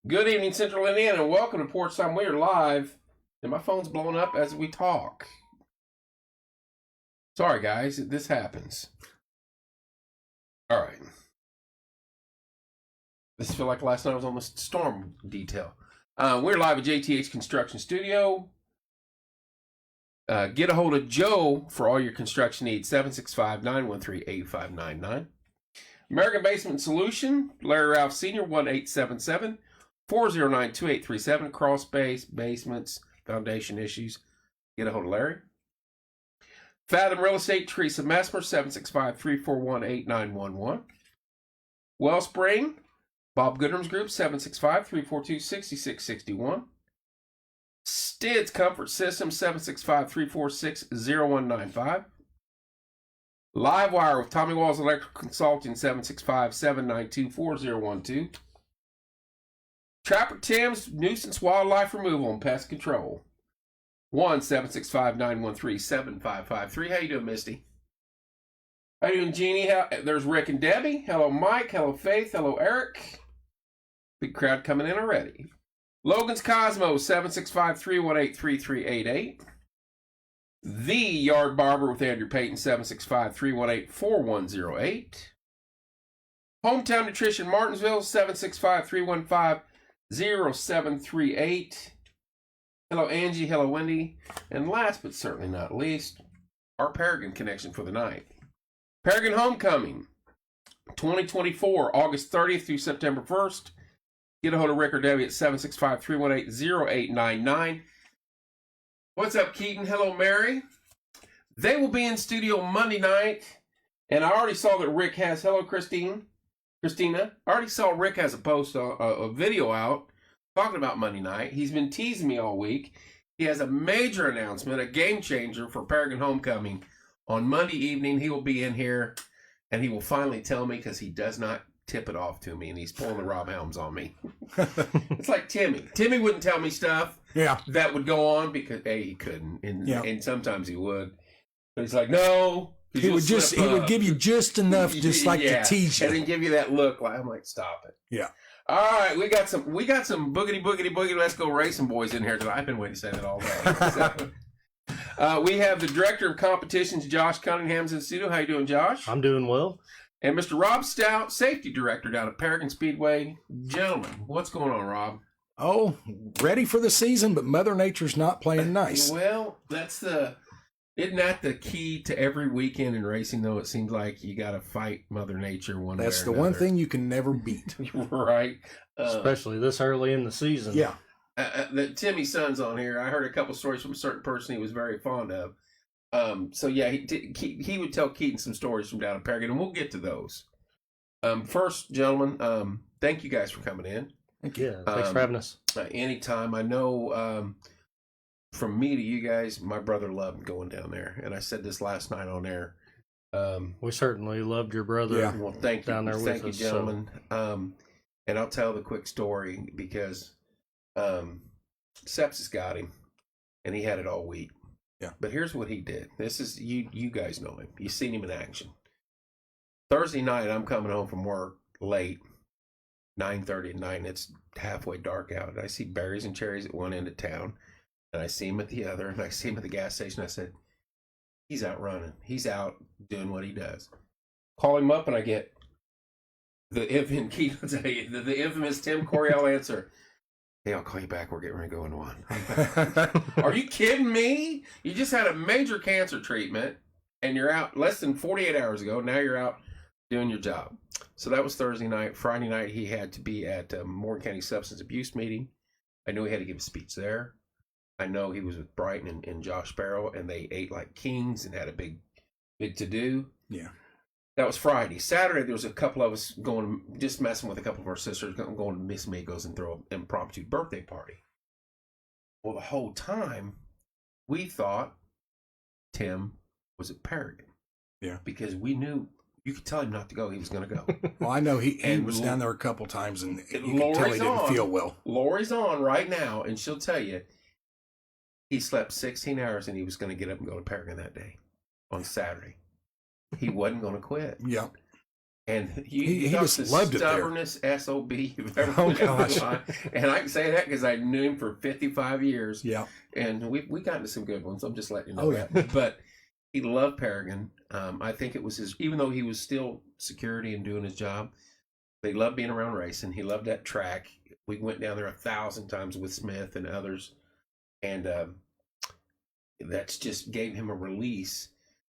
Good evening, Central Indiana, and welcome to Portside. We are live, and my phone's blowing up as we talk. Sorry, guys, this happens. All right. This feels like last night I was on the storm detail. We're live at JTH Construction Studio. Get a hold of Joe for all your construction needs, 765-913-8599. American Basement Solution, Larry Ralph Sr., 1-877-409-2837. Crawl space, basements, foundation issues. Get a hold of Larry. Fathom Real Estate, Teresa Messmer, 765-341-8911. Wellspring, Bob Goodrum's Group, 765-342-6661. Stids Comfort System, 765-346-0195. Livewire with Tommy Walls Electrical Consulting, 765-792-4012. Trapper Tim's Nuisance Wildlife Removal and Pest Control, 1-765-913-7553. How you doing, Misty? How you doing, Jeannie? There's Rick and Debbie. Hello, Mike. Hello, Faith. Hello, Eric. Big crowd coming in already. Logan's Cosmo, 765-318-3388. The Yard Barber with Andrew Payton, 765-318-4108. Hometown Nutrition Martinsville, 765-315-0738. Hello, Angie. Hello, Wendy. And last but certainly not least, our Paragon connection for the night. Paragon Homecoming, 2024, August 30th through September 1st. Get a hold of Rick or Debbie at 765-318-0899. What's up, Keaton? Hello, Mary. They will be in studio Monday night, and I already saw that Rick has... Hello, Christina. I already saw Rick has a post, a video out talking about Monday night. He's been teasing me all week. He has a major announcement, a game changer for Paragon Homecoming. On Monday evening, he will be in here, and he will finally tell me, because he does not tip it off to me, and he's pulling the Rob Helms on me. It's like Timmy. Timmy wouldn't tell me stuff that would go on because he couldn't, and sometimes he would. But he's like, no. He would give you just enough, just like to tease you, and then give you that look. Like I'm like, stop it. Yeah. All right, we got some boogity. Let's go racing boys in here tonight. I've been waiting to say that all day. We have the director of competitions, Josh Cunningham's in the studio. How you doing, Josh? I'm doing well. And Mr. Rob Stout, safety director down at Paragon Speedway. Gentlemen, what's going on, Rob? Oh, ready for the season, but Mother Nature's not playing nice. Well, isn't that the key to every weekend in racing, though? It seems like you got to fight Mother Nature one way or another. That's the one thing you can never beat. Right. Especially this early in the season. Yeah. Timmy's son's on here. I heard a couple stories from a certain person he was very fond of. So yeah, he would tell Keaton some stories from down at Paragon, and we'll get to those. First, gentlemen, thank you guys for coming in. Thank you. Yeah, thanks for having us. Anytime. I know from me to you guys, my brother loved going down there, and I said this last night on air. We certainly loved your brother. Yeah. Well, thank you. Down there Thank with you, us, gentlemen. And I'll tell the quick story because sepsis got him, and he had it all week. Yeah. But here's what he did. This is you guys know him. You've seen him in action. Thursday night, I'm coming home from work late, 9:30 at night, and it's halfway dark out. And I see berries and cherries at one end of town, and I see him at the other, and I see him at the gas station. I said, he's out running. He's out doing what he does. Call him up, and I get the infamous Tim Coryell answer. Hey, I'll call you back. We're getting ready to go in one. Are you kidding me? You just had a major cancer treatment, and you're out less than 48 hours ago. Now you're out doing your job. So that was Thursday night. Friday night, he had to be at Morgan County Substance Abuse meeting. I knew he had to give a speech there. I know he was with Brighton and Josh Sparrow, and they ate like kings and had a big to-do. Yeah. That was Friday. Saturday, there was a couple of us going, just messing with a couple of our sisters, going to Miss Migos and throw an impromptu birthday party. Well, the whole time, we thought Tim was at Paragon. Yeah. Because we knew, you could tell him not to go, he was going to go. Well, I know he was down there a couple times, and you could tell he didn't feel well. Lori's on right now, and she'll tell you, he slept 16 hours, and he was going to get up and go to Paragon that day, on Saturday. He wasn't going to quit. Yeah. And he just loved it there. Stubbornest SOB you've ever Oh, met in gosh. your life. And I can say that because I knew him for 55 years. Yeah. And we got into some good ones. I'm just letting you know Oh, yeah. that. But he loved Paragon. I think it was his, even though he was still security and doing his job, he loved being around racing. He loved that track. We went down there 1,000 times with Smith and others. And that's just gave him a release.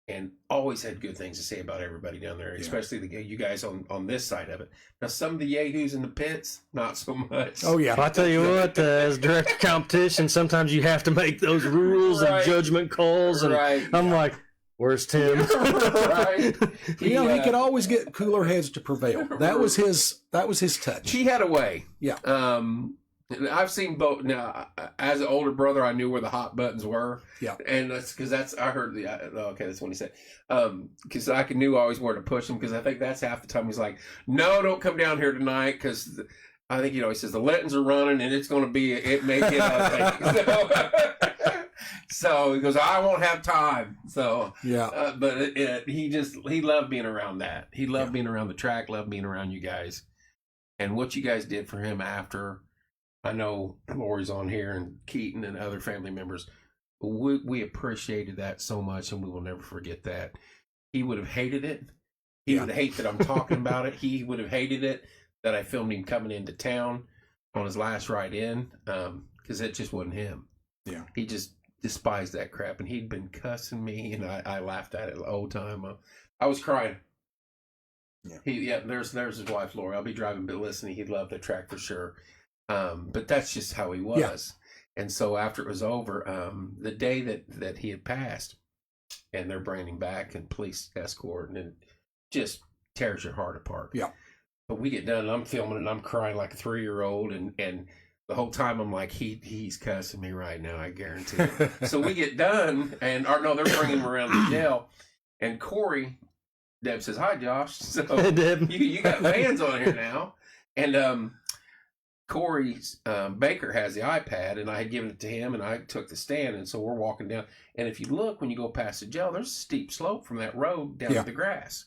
And always had good things to say about everybody down there, especially you guys on this side of it. Now, some of the yahoos in the pits, not so much. Oh, yeah. I tell you what, as director competition, sometimes you have to make those rules and judgment calls. And I'm like, where's Tim? Right. He could always get cooler heads to prevail. That was his touch. He had a way. Yeah. I've seen both. Now, as an older brother, I knew where the hot buttons were. Yeah. And that's because I heard that's what he said. Because I knew always where to push him, because I think that's half the time he's like, no, don't come down here tonight, because I think, he says the Lettons are running and it's going to be, it may get ugly. So he goes, I won't have time. So, yeah. But he loved being around that. He loved being around the track, loved being around you guys. And what you guys did for him after, I know Lori's on here and Keaton and other family members. We appreciated that so much, and we will never forget that. He would have hated it. He would hate that I'm talking about it. He would have hated it that I filmed him coming into town on his last ride in, because it just wasn't him. Yeah. He just despised that crap, and he'd been cussing me, and I laughed at it the whole time. I was crying. Yeah. There's his wife, Lori. I'll be driving, but listening, he'd love the track for sure. But that's just how he was. Yeah. And so after it was over, the day that he had passed, and they're bringing him back and police escort, and it just tears your heart apart. Yeah. But we get done, and I'm filming it, and I'm crying like a 3-year-old, and the whole time I'm like, he's cussing me right now, I guarantee it. So we get done, they're bringing him around the jail, and Corey, Deb says, hi, Josh. So Hey, Deb. you got fans on here now. And Corey Baker has the iPad, and I had given it to him, and I took the stand, and so we're walking down. And if you look, when you go past the jail, there's a steep slope from that road down to the grass.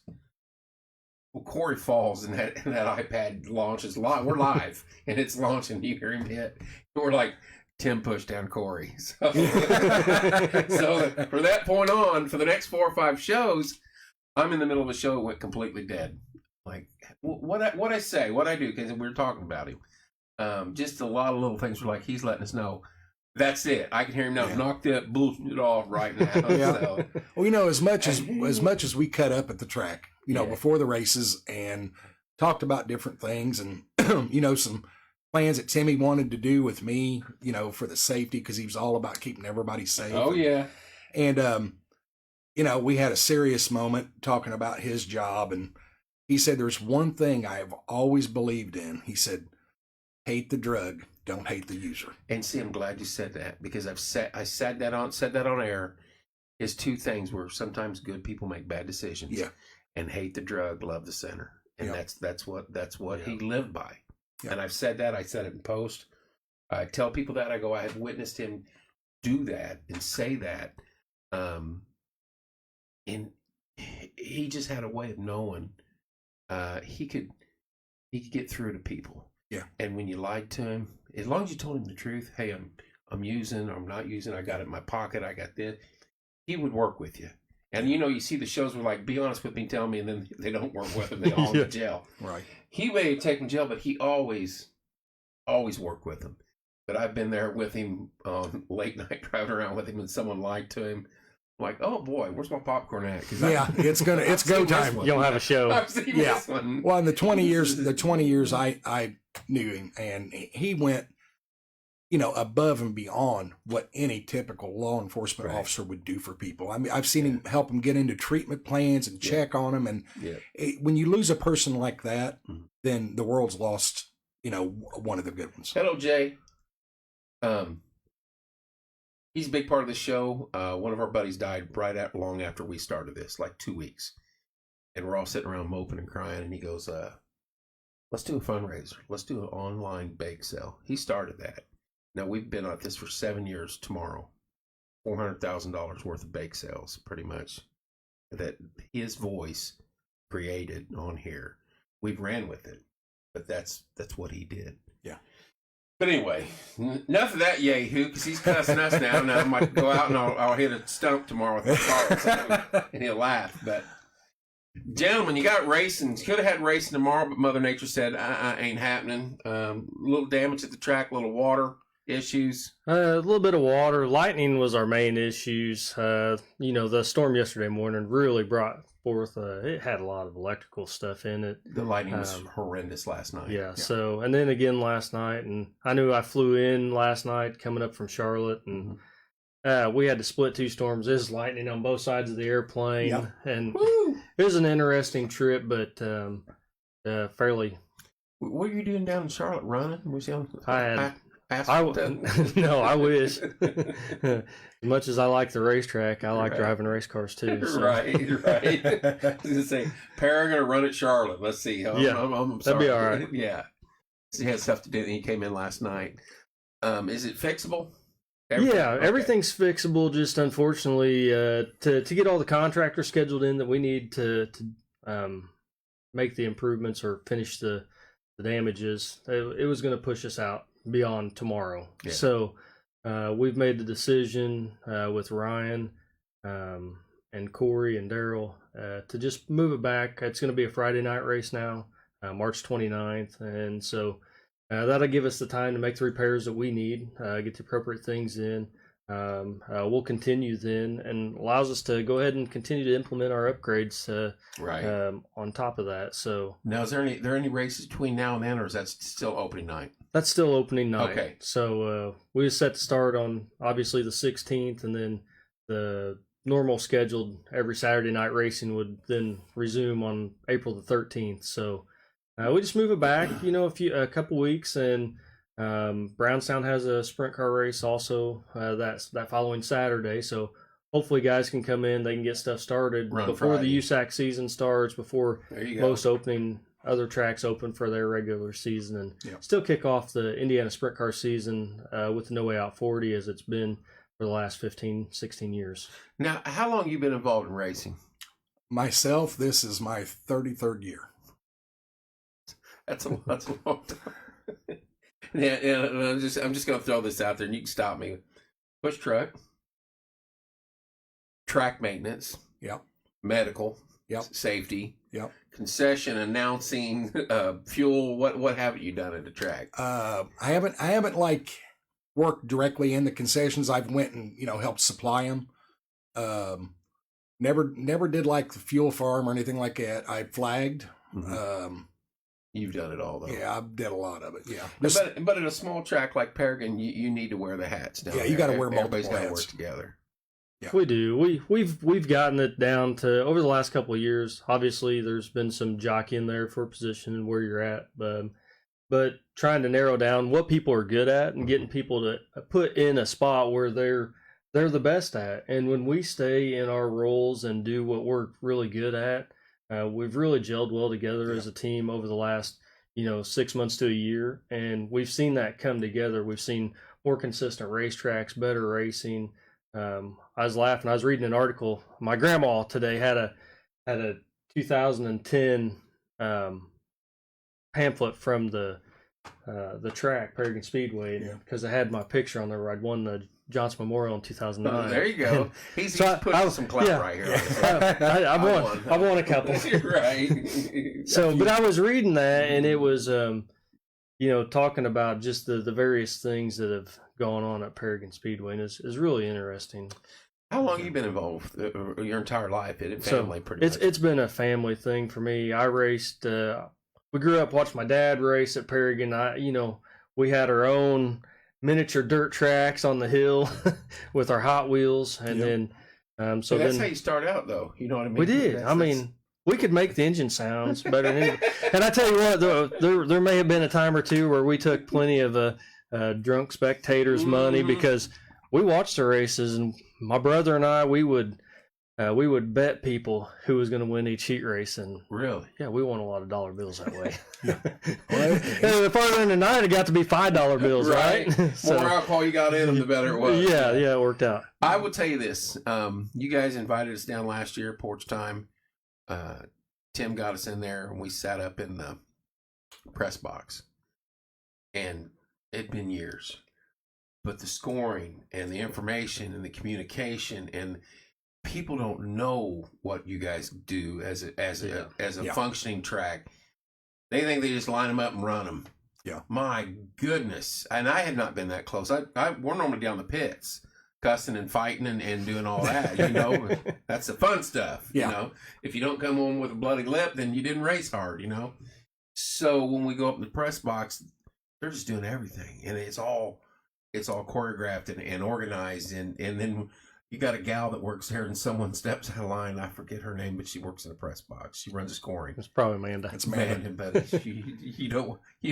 Well, Corey falls, and that iPad launches live. We're live, and it's launching. You hear him hit. And we're like, Tim pushed down Corey. So, so from that point on, for the next 4 or 5 shows, I'm in the middle of a show that went completely dead. Like, what I say, what I do, because we were talking about him. Just a lot of little things were like, he's letting us know. That's it. I can hear him now. Knock that bullshit off right now. So. Well, as much as we cut up at the track, before the races, and talked about different things, and some plans that Timmy wanted to do with me, for the safety, because he was all about keeping everybody safe. Oh yeah. And we had a serious moment talking about his job, and he said, "There's one thing I have always believed in." He said, "Hate the drug, don't hate the user." And see, I'm glad you said that, because I said that on air. His 2 things were, sometimes good people make bad decisions. Yeah. And hate the drug, love the center. And that's what he lived by. Yeah. And I've said that. I said it in post. I tell people that. I go, I have witnessed him do that and say that. And he just had a way of knowing he could get through to people. Yeah. And when you lied to him, as long as you told him the truth, hey, I'm using, or I'm not using, I got it in my pocket, I got this, he would work with you. And you see the shows where, like, be honest with me, tell me, and then they don't work with him, they all in jail. Right. He may have taken jail, but he always worked with them. But I've been there with him on late night, driving around with him, and someone lied to him. I'm like, oh boy, where's my popcorn at? It's go time. You don't have a show. I've seen this one. Well, in the 20 years I knew him, and he went, above and beyond what any typical law enforcement officer would do for people. I mean, I've seen him help them get into treatment plans and check on them. And when you lose a person like that, then the world's lost, one of the good ones. Hello, Jay. He's a big part of the show. One of our buddies died long after we started this, like 2 weeks. And we're all sitting around moping and crying. And he goes, let's do a fundraiser. Let's do an online bake sale. He started that. Now, we've been at this for 7 years tomorrow. $400,000 worth of bake sales, pretty much. That his voice created on here. We've ran with it, but that's what he did. Yeah. But anyway, enough of that yahoo, because he's cussing us now. Now I might go out and I'll hit a stump tomorrow with my car, and he'll laugh. But gentlemen, you got racing. Could have had racing tomorrow, but Mother Nature said, ain't happening. A little damage at the track, a little water issues. A little bit of water. Lightning was our main issues. The storm yesterday morning really brought forth, it had a lot of electrical stuff in it. The lightning was horrendous last night. Yeah, so, and then again last night, and I knew I flew in last night coming up from Charlotte, and we had to split 2 storms. There's lightning on both sides of the airplane, and it was an interesting trip, but fairly. What were you doing down in Charlotte, running? Was you on? No, I wish. As much as I like the racetrack, I like driving race cars too. So. Right. I was going to say, Paragon or run at Charlotte. Let's see. I'm sorry. That'd be all right. Yeah. So he had stuff to do, and he came in last night. Is it fixable? Everything's fixable. Just unfortunately, to get all the contractors scheduled in that we need to make the improvements or finish the damages, it was going to push us out beyond tomorrow. Yeah. So we've made the decision with Ryan and Corey and Daryl to just move it back. It's going to be a Friday night race now, March 29th, and so that'll give us the time to make the repairs that we need, get the appropriate things in. We'll continue then, and allows us to go ahead and continue to implement our upgrades on top of that. So now, is there any races between now and then, or is that still opening night? That's still opening night. Okay. So we just set to start on obviously the 16th, and then the normal scheduled every Saturday night racing would then resume on April the 13th. So we just move it back, a couple weeks, and Brownstown has a sprint car race also that following Saturday. So hopefully guys can come in, they can get stuff started before the USAC season starts, before most other tracks open for their regular season, and still kick off the Indiana sprint car season with the No Way Out 40 as it's been for the last 15, 16 years. Now, how long have you been involved in racing? Myself, this is my 33rd year. That's a long time. I'm just going to throw this out there, and you can stop me. Push truck, track maintenance, medical, safety, concession, announcing, fuel. What haven't you done at the track? I haven't worked directly in the concessions. I've went and helped supply them. Never did the fuel farm or anything like that. I flagged. You've done it all, though. Yeah, I've did a lot of it. Yeah, but at a small track like Paragon, you need to wear the hats down. Yeah, you got to wear multiple hats. Everybody's got to work together. Yeah. We do. We've gotten it down to over the last couple of years. Obviously, there's been some jockeying there for position and where you're at, but trying to narrow down what people are good at and getting people to put in a spot where they're the best at. And when we stay in our roles and do what we're really good at, we've really gelled well together as a team over the last 6 months to a year, and we've seen that come together. We've seen more consistent racetracks, better racing. I was laughing. I was reading an article. My grandma today had a 2010 pamphlet from the track, Paragon Speedway, because I had my picture on there where I'd won the Johnson Memorial in 2009. There you go. He's putting some clout right here. I've won a couple. Right. So, but I was reading that, and it was, talking about just the various things that have gone on at Paragon Speedway, and is really interesting. How long have you been involved? Your entire life? Family, pretty much. It's been a family thing for me. I raced. We grew up watching my dad race at Paragon. We had our own miniature dirt tracks on the hill with our Hot Wheels, and then so that's how you start out, though. You know what I mean? We did. We could make the engine sounds better than anybody. And I tell you what, there may have been a time or two where we took plenty of drunk spectators' money because we watched the races, and my brother and I, we would bet people who was going to win each heat race, and really, we won a lot of dollar bills that way. The farther in the night, it got to be $5 bills, right? So, the more alcohol you got in them, the better it was. Yeah, it worked out. I will tell you this: you guys invited us down last year, Porch Time, Tim got us in there, and we sat up in the press box. And it'd been years. But the scoring and the information and the communication, and people don't know what you guys do as a functioning track. They think they just line them up and run them. Yeah. My goodness. And I had not been that close. We're normally down the pits, cussing and fighting and doing all that, you know. That's the fun stuff, you know. If you don't come home with a bloody lip, then you didn't race hard, you know. So when we go up in the press box, they're just doing everything. And it's all choreographed and organized. And then you got a gal that works there, and someone steps out of line. I forget her name, but she works in the press box. She runs scoring. It's probably Amanda. It's Amanda, but you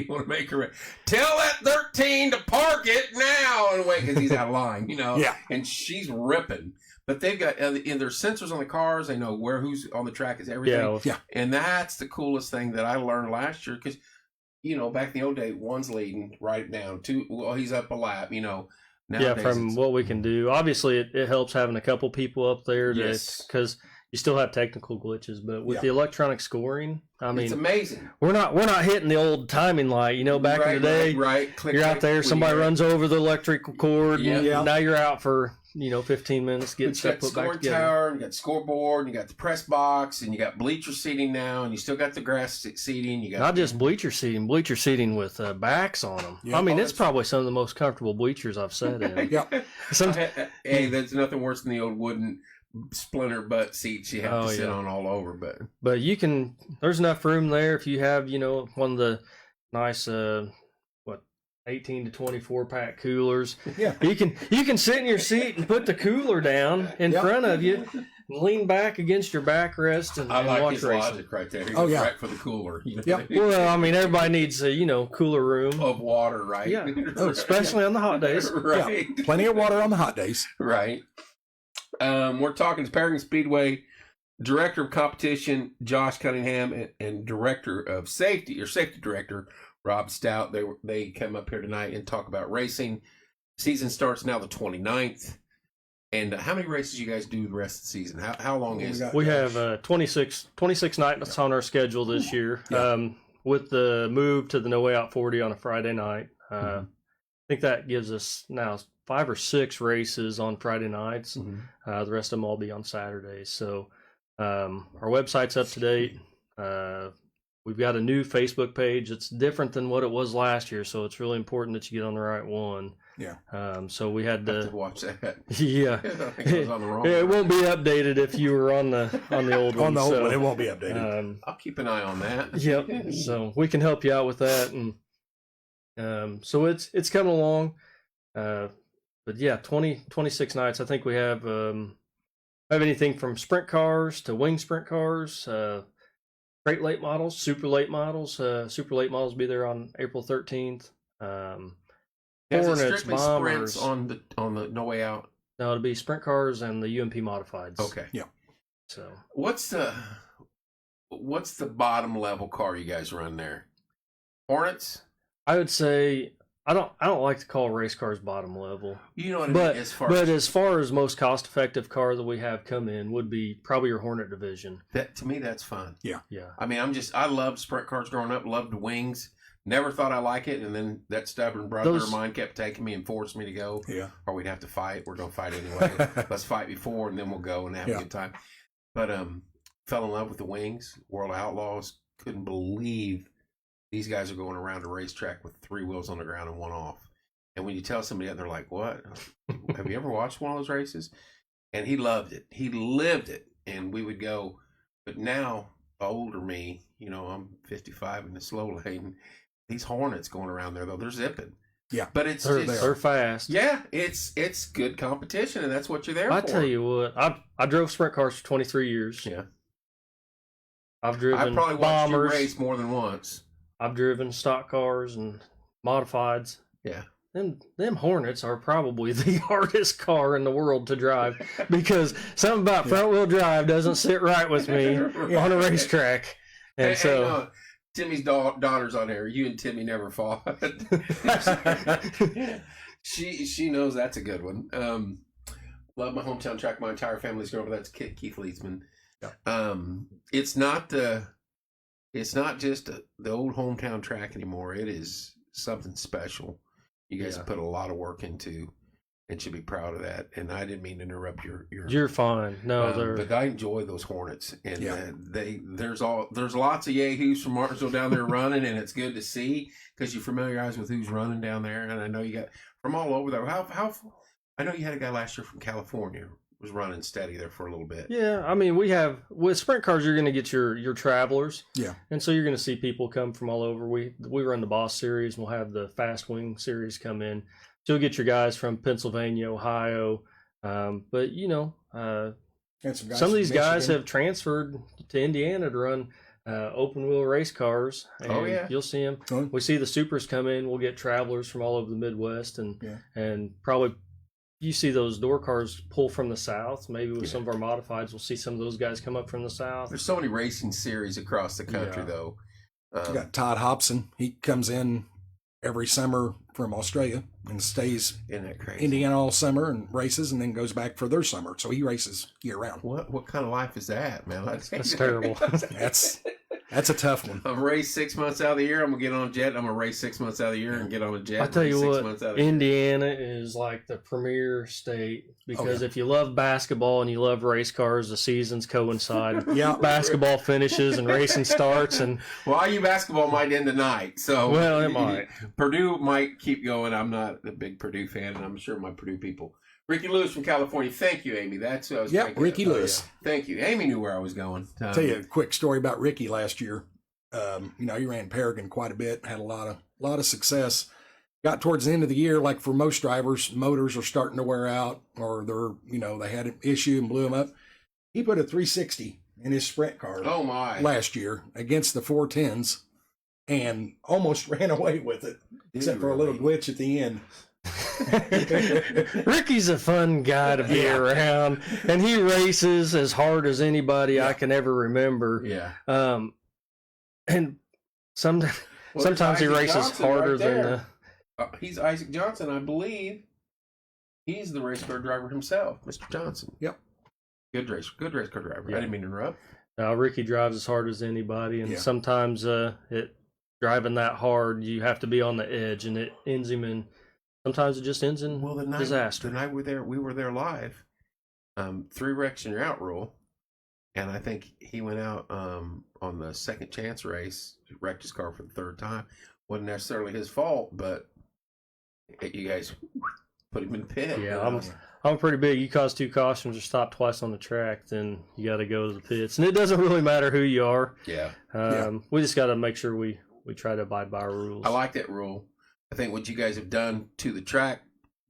want to make her tell that 13 to park it now and wait because he's out of line, you know. Yeah. And she's ripping, but they've got and there's sensors on the cars. They know who's on the track is everything. Yeah. And that's the coolest thing that I learned last year because, you know, back in the old day, one's leading, write it down. Two, well, he's up a lap, you know. Nowadays, from what we can do, obviously it helps having a couple people up there because you still have technical glitches, but with the electronic scoring, I mean, it's amazing. We're not hitting the old timing light, you know. Back in the day, Click, you're out there, somebody runs over the electrical cord, and now you're out for 15 minutes getting stuff put back together. Tower, and you got the scoreboard, and you got the press box, and you got bleacher seating now, and you still got the grass seating. You got not just bleacher seating with backs on them. Yeah. I mean, it's probably some of the most comfortable bleachers I've sat in. Hey, there's nothing worse than the old wooden splinter butt seats you have to sit on all over. But you can. There's enough room there if you have one of the nice 18 to 24 pack coolers. Yeah. You can sit in your seat and put the cooler down in front of you, and lean back against your backrest and I like watch his racing. logic right there. He goes right for the cooler. You know? Yep. Well, I mean, everybody needs a cooler room of water, right? Yeah, especially on the hot days. Right. Yeah. Plenty of water on the hot days. Right. We're talking to Paragon Speedway Director of Competition Josh Cunningham and Director of Safety, or Safety Director Rob Stout. They come up here tonight and talk about racing. Season starts now the 29th. And how many races you guys do the rest of the season? How long is it? We have 26 nights on our schedule this year. Yeah. With the move to the No Way Out 40 on a Friday night. I think that gives us now 5 or 6 races on Friday nights. The rest of them all be on Saturdays. So our website's up to date. We've got a new Facebook page. It's different than what it was last year, so it's really important that you get on the right one. Yeah. So we had to watch that. Yeah. It won't be updated if you were on the old one. On the old one, it won't be updated. I'll keep an eye on that. Yep. So we can help you out with that, and so it's coming along. But yeah, 26 nights. I think we have anything from sprint cars to wing sprint cars. Great late models, super late models. Super late models will be there on April 13th. Hornets, bombers on the No Way Out. No, it'll be sprint cars and the UMP modifieds. Okay. Yeah. So what's the bottom level car you guys run there? Hornets? I would say I don't like to call race cars bottom level. You know what I mean? As far as most cost effective car that we have come in would be probably your Hornet division. That to me that's fun. Yeah. Yeah. I mean I loved sprint cars growing up, loved wings. Never thought I like it, and then that stubborn brother of mine kept taking me and forced me to go. Yeah. Or we'd have to fight. We're gonna fight anyway. Let's fight before and then we'll go and have a good time. But fell in love with the wings. World Outlaws. Couldn't believe these guys are going around a racetrack with 3 wheels on the ground and 1 off. And when you tell somebody that, they're like, what? Have you ever watched one of those races? And he loved it. He lived it. And we would go. But now, older me, I'm 55 in the slow lane. These Hornets going around there, though, they're zipping. Yeah. But they're fast. Yeah, it's good competition, and that's what you're there for. I tell you what, I drove sprint cars for 23 years. Yeah. I've driven I probably watched bombers. you race more than once. I've driven stock cars and modifieds. Yeah. Them Hornets are probably the hardest car in the world to drive because something about front wheel drive doesn't sit right with me on a racetrack. And Timmy's daughter's on there. You and Timmy never fought. She knows that's a good one. Love my hometown track. My entire family's grown up. That's Keith Leedsman. Yeah. It's not the it's not just the old hometown track anymore. It is something special. You guys have put a lot of work into, and should be proud of that. And I didn't mean to interrupt your. You're fine. No, but I enjoy those Hornets, and there's lots of yahoos from Martinsville down there running, and it's good to see because you familiarize with who's running down there. And I know you got from all over there. How I know you had a guy last year from California was running steady there for a little bit. Yeah, I mean, we have with sprint cars, you're going to get your travelers. Yeah, and so you're going to see people come from all over. We run the Boss Series, and we'll have the Fast Wing Series come in. So you'll get your guys from Pennsylvania, Ohio, but some of these guys have transferred to Indiana to run open wheel race cars. And you'll see them. Oh. We see the supers come in. We'll get travelers from all over the Midwest, and probably. You see those door cars pull from the south. Maybe with some of our modifieds, we'll see some of those guys come up from the south. There's so many racing series across the country, though. You got Todd Hobson. He comes in every summer from Australia and stays in Indiana all summer and races, and then goes back for their summer. So he races year round. What kind of life is that, man? That's terrible. That's a tough one. I'm race 6 months out of the year. I'm gonna get on a jet. I'm gonna race 6 months out of the year and get on a jet. I tell you what, Indiana is like the premier state because if you love basketball and you love race cars, the seasons coincide. Basketball finishes and racing starts, and IU basketball might end tonight. So it might. Purdue might keep going. I'm not a big Purdue fan, and I'm sure my Purdue people. Ricky Lewis from California. Thank you, Amy. That's what I was thinking. Ricky Lewis. Thank you. Amy knew where I was going. Tell you a quick story about Ricky last year. He ran Paragon quite a bit, had a lot of success. Got towards the end of the year, like for most drivers, motors are starting to wear out, or they had an issue and blew them up. He put a 360 in his sprint car. Oh my! Last year against the 410s, and almost ran away with it, except for a little glitch at the end. Ricky's a fun guy to be around, and he races as hard as anybody I can ever remember. And sometimes he races Johnson harder than he's Isaac Johnson, I believe. He's the race car driver himself, Mr. Johnson. Yep. Good race car driver. I didn't mean to interrupt. Ricky drives as hard as anybody, and sometimes driving that hard, you have to be on the edge, and it ends him in. Sometimes it just ends in disaster. The night we were there live. 3 wrecks and you're out rule, and I think he went out on the second chance race, wrecked his car for the 3rd time. Wasn't necessarily his fault, but you guys put him in the pit. Yeah, I'm pretty big. You cause 2 cautions or stop twice on the track, then you got to go to the pits, and it doesn't really matter who you are. We just got to make sure we try to abide by our rules. I like that rule. I think what you guys have done to the track,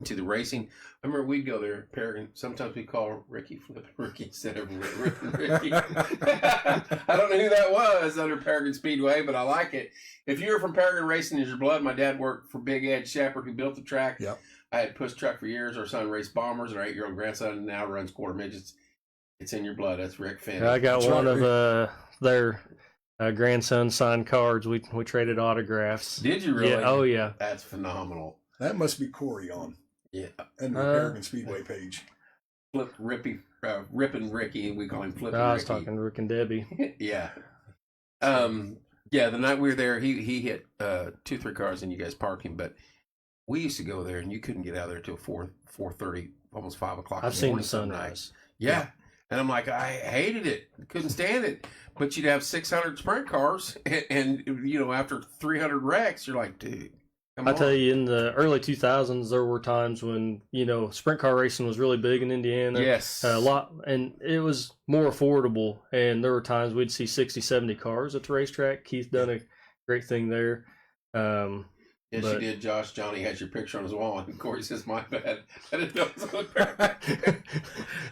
to the racing. I remember we'd go there, Paragon. Sometimes we call Ricky Flippin' Ricky instead of Rippin' Ricky. I don't know who that was under Paragon Speedway, but I like it. If you're from Paragon Racing, is your blood. My dad worked for Big Ed Shepard, who built the track. Yep. I had push truck for years. Our son raced bombers, and our 8-year-old grandson now runs quarter midgets. It's in your blood. That's Rick Finn. I got one of their grandson signed cards. We traded autographs. Did you really? Yeah. Oh yeah. That's phenomenal. That must be Corey on. Yeah. And the Paragon Speedway page. Rippin' Ricky, we call him Flippin' Ricky. I was talking Rick and Debbie. Yeah. The night we were there, he hit 2-3 cars and you guys parked him, but we used to go there and you couldn't get out of there till 4:30, almost 5 o'clock. I've seen the sunrise. Yeah. And I'm like, I hated it. Couldn't stand it. But you'd have 600 sprint cars, and after 300 wrecks, you're like, dude. I tell you, in the early 2000s, there were times when sprint car racing was really big in Indiana. Yes, a lot, and it was more affordable. And there were times we'd see 60, 70 cars at the racetrack. Keith done a great thing there. Yes, you did, Josh. Johnny has your picture on his wall, and Corey says, "My bad. I didn't know it was on there."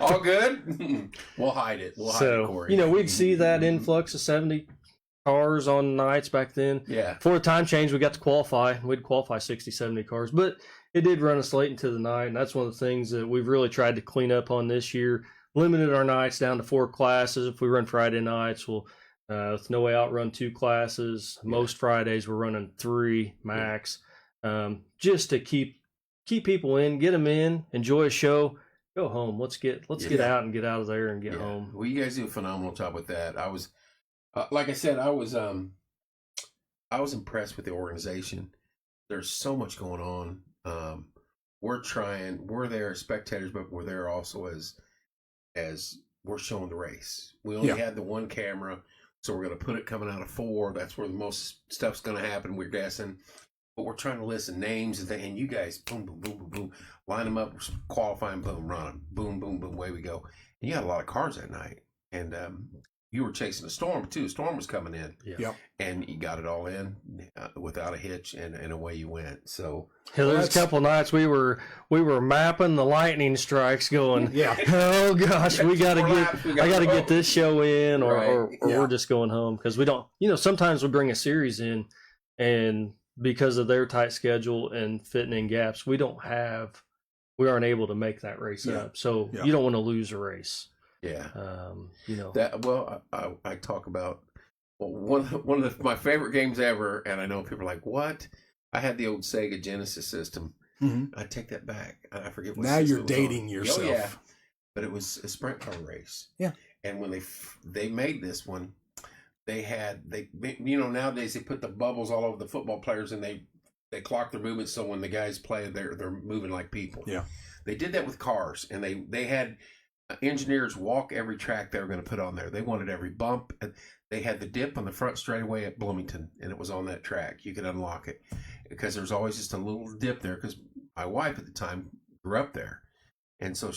All good. We'll hide it. We'll hide it, Corey. We'd see that influx of 70 cars on nights back then. Yeah. Before the time change, we got to qualify. We'd qualify 60, 70 cars, but it did run us late into the night, and that's one of the things that we've really tried to clean up on this year. Limited our nights down to 4 classes. If we run Friday nights, we'll with No Way Out run 2 classes. Most Fridays we're running 3 max, just to keep people in, get them in, enjoy a show, go home. Let's get out and get out of there and get home. Well, you guys do a phenomenal job with that. Like I said, I was impressed with the organization. There's so much going on. We're there as spectators, but we're there also as we're showing the race. We only had the one camera, so we're going to put it coming out of 4. That's where the most stuff's going to happen. We're guessing, but we're trying to listen names and you guys, boom, boom, boom, boom, boom, line them up, qualifying, boom, run them, boom, boom, boom, away we go. And you had a lot of cars that night, and you were chasing a storm too. A storm was coming in, and you got it all in without a hitch, and away you went. So there's a couple nights we were mapping the lightning strikes, going, oh gosh, I gotta get this show in, or we're just going home because we don't. Sometimes we bring a series in, and because of their tight schedule and fitting in gaps, we aren't able to make that race up. So you don't want to lose a race. Yeah. That. Well, I talk about one of my favorite games ever, and I know people are like, "What?" I had the old Sega Genesis system. Mm-hmm. I take that back. I forget what. Now you're dating yourself. Oh yeah, but it was a sprint car race. Yeah. And when they made this one, they nowadays they put the bubbles all over the football players, and they clock their movements, so when the guys play, they're moving like people. Yeah. They did that with cars, and they had engineers walk every track they were going to put on there. They wanted every bump. They had the dip on the front straightaway at Bloomington, and it was on that track. You could unlock it because there's always just a little dip there because my wife at the time grew up there. And so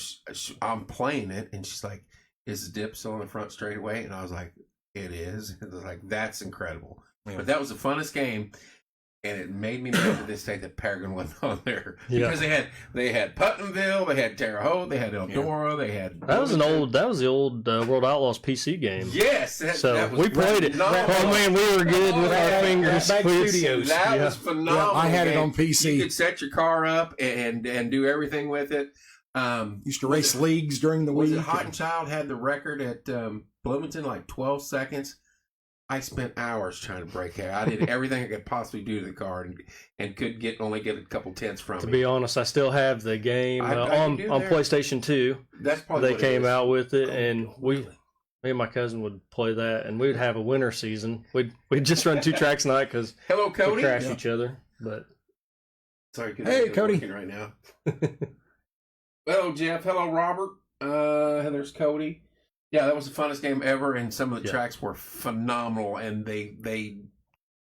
I'm playing it, and she's like, "Is the dip still on the front straightaway?" And I was like, "It is." And I was like, "That's incredible." Yeah. But that was the funnest game. And it made me know to this day that Paragon wasn't on there because they had Putnamville, they had Terre Haute, they had Eldora, they had that was the old World Outlaws PC game. Yes, that was we played it. Oh man, we were good with our fingers. That was phenomenal. I had it on PC. You could set your car up and do everything with it. Used to race leagues during the week. Hot and Child had the record at Bloomington, like 12 seconds. I spent hours trying to break it. I did everything I could possibly do to the car and could only get a couple tenths from it. To be honest, I still have the game on PlayStation 2. That's probably they came out with it, and me and my cousin would play that, and we'd have a winter season. We'd just run 2 tracks a night because hello Cody, we crash each other. But sorry, hey Cody, right now. Hello Jeff. Hello Robert. There's Cody. Yeah, that was the funnest game ever, and some of the tracks were phenomenal. And I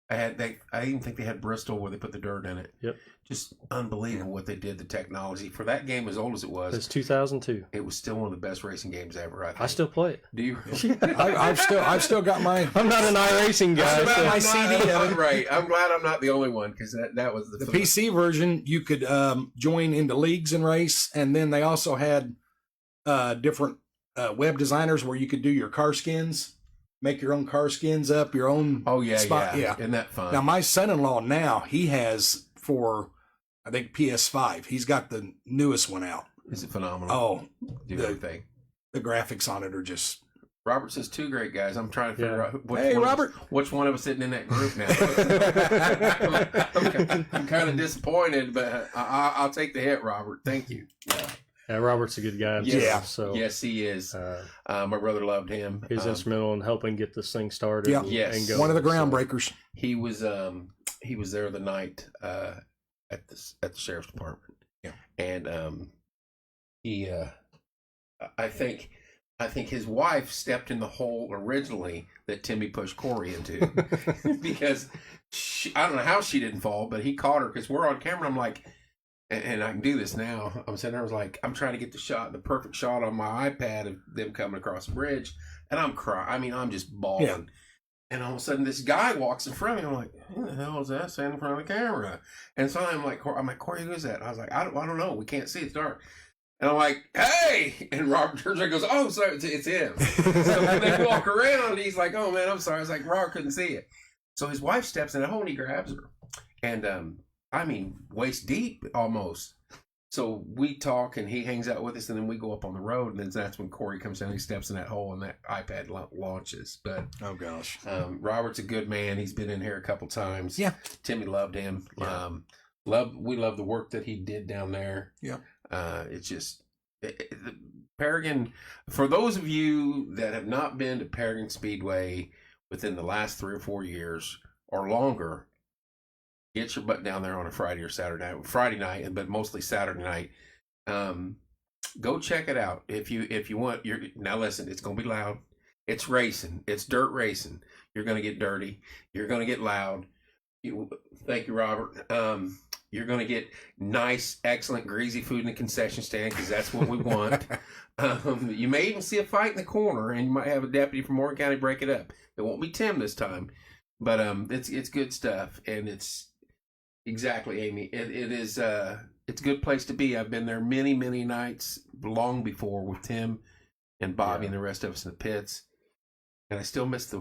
even think they had Bristol where they put the dirt in it. Yep, just unbelievable what they did. The technology for that game, as old as it was, it's 2002. It was still one of the best racing games ever. I think. I still play it. Do you? I've still got mine. I'm not an iRacing guy. My CD. Right. I'm glad I'm not the only one because that was the PC version. You could join into leagues and race, and then they also had different web designers where you could do your car skins, make your own car skins up, your own spot. Yeah. Isn't that fun? Now my son-in-law he has for I think PS5. He's got the newest one out. Is it phenomenal? Oh, everything. The graphics on it are just. Robert says 2 great guys. I'm trying to figure out which one of us sitting in that group now. I'm kind of disappointed, but I'll take the hit, Robert. Thank you. Yeah, Robert's a good guy. Yes, he is. My brother loved him. He was instrumental in helping get this thing started. Yeah, and go. One of the groundbreakers. He was there the night at the sheriff's department. Yeah, and I think his wife stepped in the hole originally that Timmy pushed Corey into because I don't know how she didn't fall, but he caught her because we're on camera. I'm like. And I can do this now. I'm sitting there, I was like, I'm trying to get the perfect shot on my iPad of them coming across the bridge, and I'm crying. I mean, I'm just bawling. Yeah. And all of a sudden, this guy walks in front of me. I'm like, who the hell is that standing in front of the camera? And so I'm like, Corey, who is that? And I was like, I don't know. We can't see. It's dark. And I'm like, hey! And Robert turns around and goes, oh, sorry, it's him. So when they walk around, and he's like, oh, man, I'm sorry. I was like, Robert couldn't see it. So his wife steps in the hole, and he grabs her. And, waist deep almost. So we talk and he hangs out with us and then we go up on the road and then that's when Corey comes down and he steps in that hole and that iPad launches. But oh gosh, Robert's a good man. He's been in here a couple times. Yeah. Timmy loved him. Yeah. We love the work that he did down there. Yeah. It's just Paragon, for those of you that have not been to Paragon Speedway within the last 3 or 4 years or longer, get your butt down there on a Friday or Friday night, but mostly Saturday night. Go check it out if you want. Now listen, it's gonna be loud. It's racing. It's dirt racing. You're gonna get dirty. You're gonna get loud. Thank you, Robert. You're gonna get nice, excellent, greasy food in the concession stand because that's what we want. You may even see a fight in the corner, and you might have a deputy from Morgan County break it up. It won't be Tim this time, but it's good stuff, and it's exactly, Amy. It is it's a good place to be. I've been there many nights long before with Tim and Bobby and the rest of us in the pits, and I still miss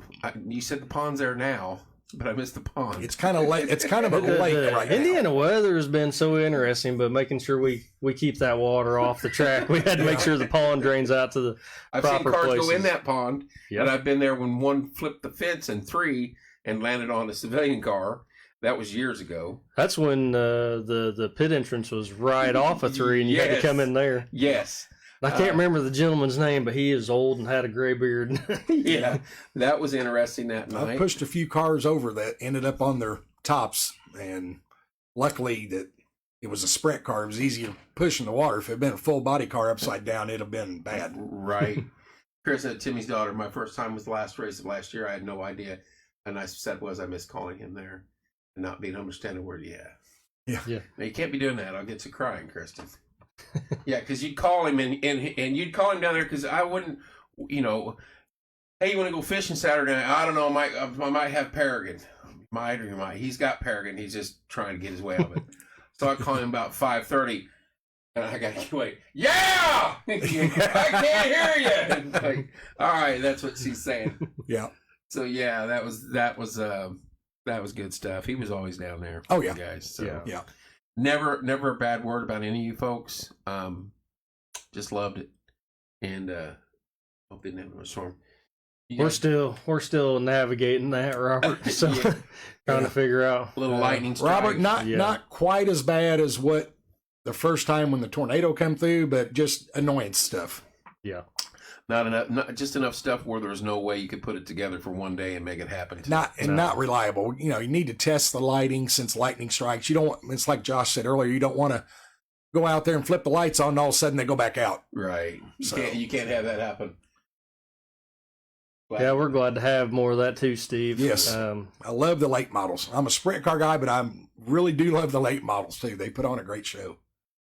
you said the pond's there now, but I miss the pond. It's kind of late. It's kind of a lake right now. Indiana weather has been so interesting, but making sure we keep that water off the track. We had to make sure the pond drains out to the I've proper seen cars places. go in that pond, and I've been there when one flipped the fence in 3 and landed on a civilian car. That was years ago. That's when the pit entrance was right off of 3, and you had to come in there. Yes. I can't remember the gentleman's name, but he is old and had a gray beard. Yeah, that was interesting that night. I pushed a few cars over that ended up on their tops, and luckily that it was a sprint car. It was easy to push in the water. If it had been a full body car upside down, it'd have been bad. Right. Chris, Timmy's daughter, my first time was the last race of last year. I had no idea. And I said I missed calling him there and not being understanding where you at. Yeah. Now, you can't be doing that. I'll get you crying, Kristen. Yeah, because you'd call him and you'd call him down there because I wouldn't, hey, you want to go fishing Saturday night? I don't know. I might have Paragon. Might or you might. He's got Paragon. He's just trying to get his way out of it. So I call him about 5:30, and I got to wait. Yeah, I can't hear you. And like, all right, that's what she's saying. Yeah. So yeah, that was good stuff. He was always down there. Oh yeah, guys. So yeah. Never a bad word about any of you folks. Just loved it, and hope they didn't have a storm. We're still navigating that, Robert. So trying to figure out a little lightning strike. Robert, not quite as bad as what the first time when the tornado come through, but just annoyance stuff. Yeah. Not just enough stuff where there's no way you could put it together for one day and make it happen. Not reliable. You need to test the lighting since lightning strikes. You don't. It's like Josh said earlier. You don't want to go out there and flip the lights on, and all of a sudden they go back out. Right. You can't have that happen. Yeah, we're glad to have more of that too, Steve. Yes. I love the late models. I'm a sprint car guy, but I really do love the late models too. They put on a great show.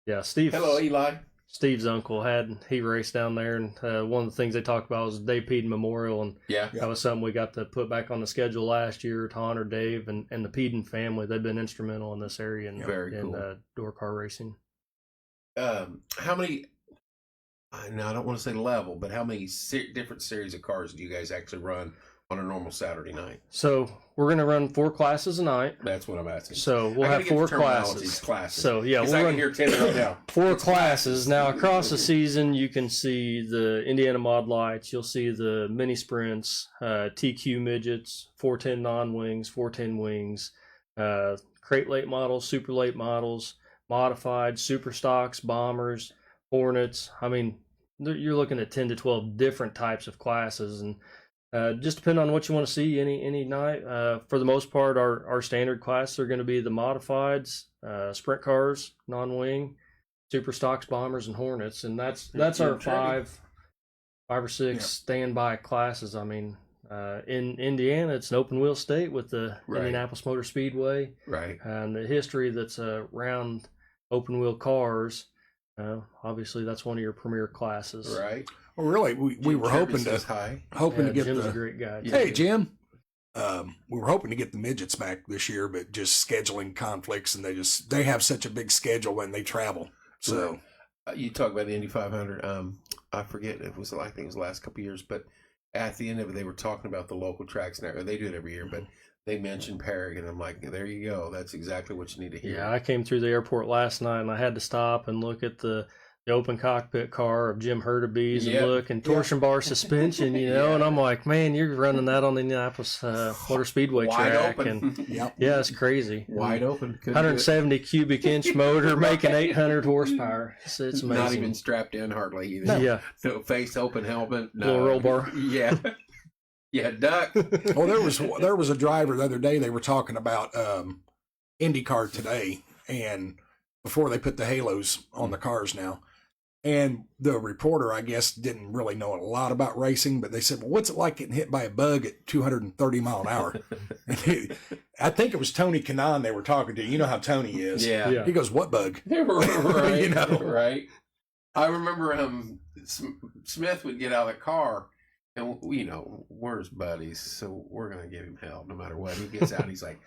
Yeah, Steve. Hello, Eli. Steve's uncle he raced down there, and one of the things they talked about was Dave Peden Memorial, and that was something we got to put back on the schedule last year to honor Dave and the Peden family. They've been instrumental in this area and in door car racing. How many? Now I don't want to say level, but how many different series of cars do you guys actually run on a normal Saturday night? So we're going to run 4 classes a night. That's what I'm asking. So we'll have 4 classes. So yeah, we'll run hear 10 right now. 4 classes. Now across the season, you can see the Indiana Mod Lights. You'll see the mini sprints, TQ midgets, 410 non-wings, 410 wings, crate late models, super late models, modified, super stocks, bombers, Hornets. I mean, you're looking at 10 to 12 different types of classes, and just depending on what you want to see any night. For the most part, our standard classes are going to be the modifieds, sprint cars, non-wing, super stocks, bombers, and Hornets, and that's our 5 or 6 standby classes. I mean, in Indiana, it's an open wheel state with the Indianapolis Motor Speedway, and the history that's around open wheel cars. Obviously, that's one of your premier classes, right? Well, really, we were hoping to get Jim's a great guy. Hey, Jim. We were hoping to get the midgets back this year, but just scheduling conflicts, and they have such a big schedule when they travel. So you talk about the Indy 500. I forget I think it was the last couple of years, but at the end of it, they were talking about the local tracks now. They do it every year, but they mentioned Paragon. I'm like, there you go. That's exactly what you need to hear. Yeah, I came through the airport last night, and I had to stop and look at the open cockpit car of Jim Hurtaby's and look and torsion bar suspension, and I'm like, man, you're running that on the Indianapolis Motor Speedway track. Open. And yeah, it's crazy. Wide open. 170 cubic inch motor making 800 horsepower. It's amazing. Not even strapped in hardly either. No. Yeah. No face open helmet. No. Little roll bar. Yeah. Yeah, duck. Well, there was a driver the other day. They were talking about IndyCar today, and before they put the halos on the cars now. And the reporter, I guess, didn't really know a lot about racing, but they said, well, what's it like getting hit by a bug at 230 mile an hour? I think it was Tony Kanaan they were talking to. You know how Tony is. Yeah. He goes, what bug? Right. You know? Right. I remember Smith would get out of the car, and, we're his buddies, so we're going to give him hell no matter what. He gets out, he's like,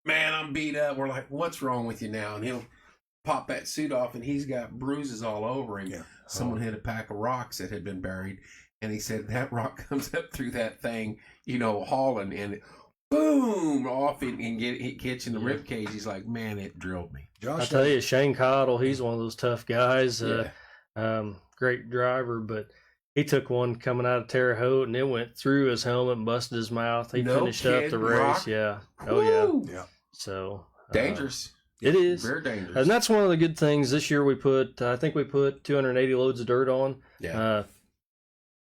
man, I'm beat up. We're like, what's wrong with you now? And he'll pop that suit off, and he's got bruises all over him. Yeah. Someone hit a pack of rocks that had been buried, and he said that rock comes up through that thing, hauling, and boom, off and catching the rib cage. He's like, man, it drilled me. I tell you, Shane Cottle, he's one of those tough guys. Great driver, but he took one coming out of Terre Haute, and it went through his helmet and busted his mouth. He finished up the race. Rock. Yeah. Oh, Woo! yeah. So dangerous. It is. Very dangerous. And that's one of the good things. This year I think we put 280 loads of dirt on. Yeah.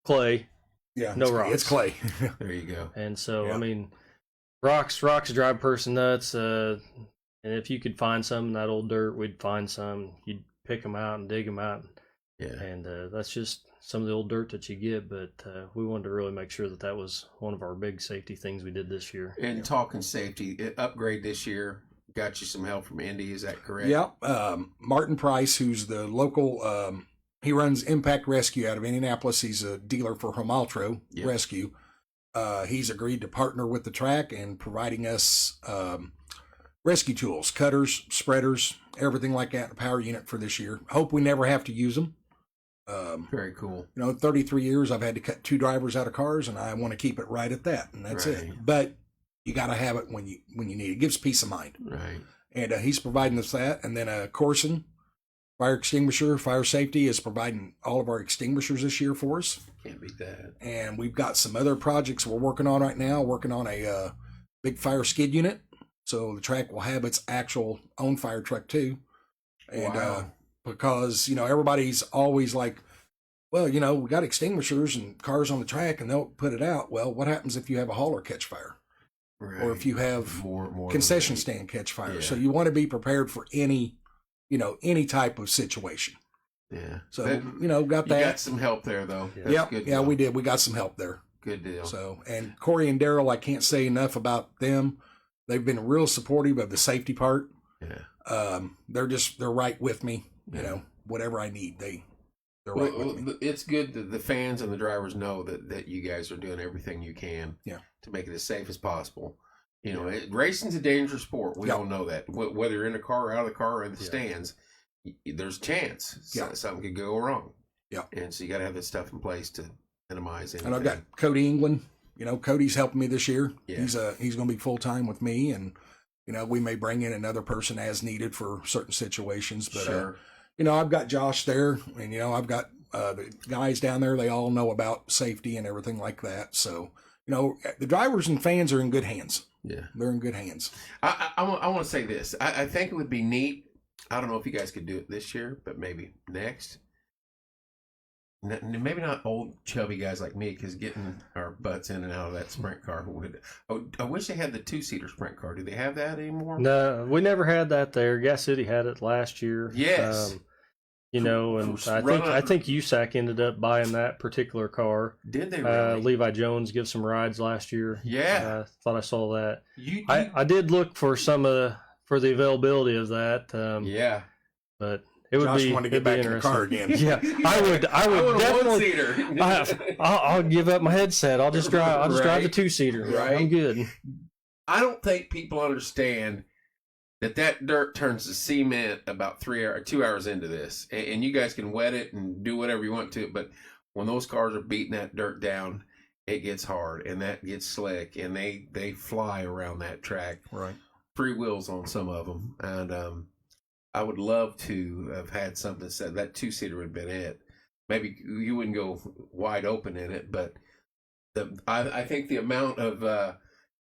Clay. Yeah. No rocks. It's clay. There you go. And so, I mean, rocks drive a person nuts. And if you could find some in that old dirt, we'd find some. You'd pick them out and dig them out. Yeah. And that's just some of the old dirt that you get. But we wanted to really make sure that was one of our big safety things we did this year. And talking safety, upgrade this year. Got you some help from Indy, is that correct? Yep. Martin Price, who's the local, he runs Impact Rescue out of Indianapolis. He's a dealer for Homaltro Rescue. He's agreed to partner with the track and providing us rescue tools, cutters, spreaders, everything like that in a power unit for this year. Hope we never have to use them. Very cool. 33 years I've had to cut 2 drivers out of cars, and I want to keep it right at that, and that's it. But you got to have it when you need it. It gives peace of mind. Right. And he's providing us that. And then Corson, fire extinguisher, fire safety is providing all of our extinguishers this year for us. Can't beat that. And we've got some other projects we're working on right now, working on a big fire skid unit. So the track will have its actual own fire truck too. And because, everybody's always like, well, we got extinguishers and cars on the track and they'll put it out. Well, what happens if you have a hauler catch fire? Right. Or if you have more concession stand catch fire. Yeah. So you want to be prepared for any type of situation. Yeah. So, got that. You got some help there, though. Yeah. Yeah, we did. We got some help there. Good deal. So, and Corey and Daryl, I can't say enough about them. They've been real supportive of the safety part. Yeah. They're right with me. Whatever I need, they're right with me. It's good that the fans and the drivers know that you guys are doing everything you can to make it as safe as possible. Racing's a dangerous sport. We all know that. Whether you're in a car or out of the car or in the stands, there's a chance something could go wrong. Yeah. And so you got to have that stuff in place to minimize anything. And I've got Cody England. Cody's helping me this year. Yeah. He's going to be full time with me, and we may bring in another person as needed for certain situations. But sure. I've got Josh there, and I've got the guys down there. They all know about safety and everything like that. So the drivers and fans are in good hands. Yeah, they're in good hands. I want to say this. I think it would be neat. I don't know if you guys could do it this year, but maybe next. Maybe not old chubby guys like me, because getting our butts in and out of that sprint car would. Oh, I wish they had the 2-seater sprint car. Do they have that anymore? No, we never had that there. Gas City had it last year. Yes. And I think USAC ended up buying that particular car. Did they really? Levi Jones give some rides last year. Yeah. Thought I saw that. I did look for for the availability of that. But it would Josh be wanted to get back in the car again. Yeah, I would definitely. I'll give up my headset. I'll just drive. I'll just drive the 2-seater. Right. I'm good. I don't think people understand that dirt turns to cement about 2 hours into this, and you guys can wet it and do whatever you want to it. But when those cars are beating that dirt down, it gets hard and that gets slick, and they fly around that track. Right. Free wheels on some of them, and I would love to have had something said that 2-seater would have been it. Maybe you wouldn't go wide open in it, but I think the amount of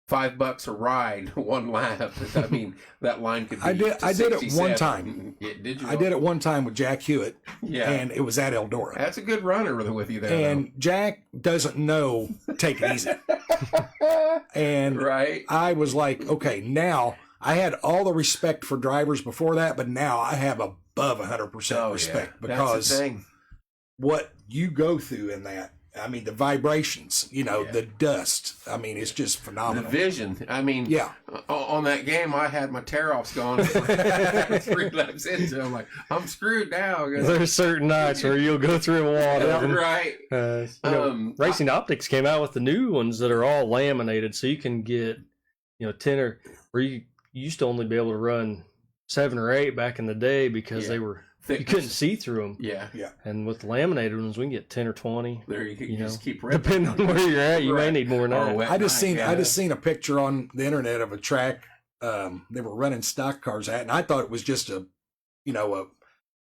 $5 a ride, one lap. I mean, that line could be. I did it one time. Yeah, did you? I did it one time with Jack Hewitt. Yeah, and it was at Eldora. That's a good runner with you there. And Jack doesn't know take it easy. And right. I was like, okay, now I had all the respect for drivers before that, but now I have above 100% respect That's because the thing. what you go through in that, I mean, the vibrations, the dust, I mean, it's just The phenomenal. vision. I mean, Yeah. On that game, I had my tear-offs going 3 laps into. I'm like, I'm screwed now. There's certain nights where you'll go through a wall of them. Right. Racing Optics came out with the new ones that are all laminated, so you can get 10 or where you used to only be able to run 7 or 8 back in the day because they were you couldn't see through them. Yeah. And with the laminated ones, we can get 10 or 20. There you can just keep ripping. Depending on where you're at, you may need more than that. I just seen a picture on the internet of a track they were running stock cars at, and I thought it was just a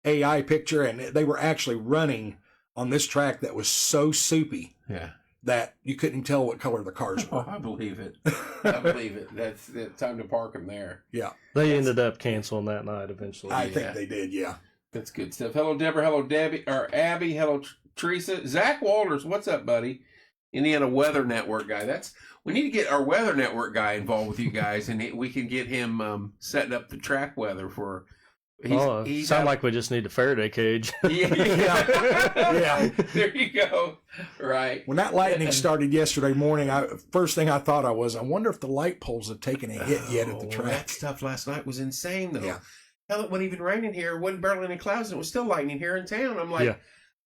AI picture, and they were actually running on this track that was so soupy that you couldn't tell what color the cars were. Oh, I believe it. I believe it. That's the time to park them there. Yeah. They ended up canceling that night eventually. I think they did, yeah. That's good stuff. Hello, Deborah. Hello, Debbie. Or Abby. Hello, Teresa. Zach Walters. What's up, buddy? Indiana Weather Network guy. We need to get our Weather Network guy involved with you guys, and we can get him setting up the track weather for. Sound like we just need a Faraday cage. Yeah. There you go. Right. When that lightning started yesterday morning, first thing I thought I wonder if the light poles have taken a hit yet at the track. That stuff last night was insane, though. Yeah. Hell, it wasn't even raining here. It wasn't barely any clouds, and it was still lightning here in town. I'm like,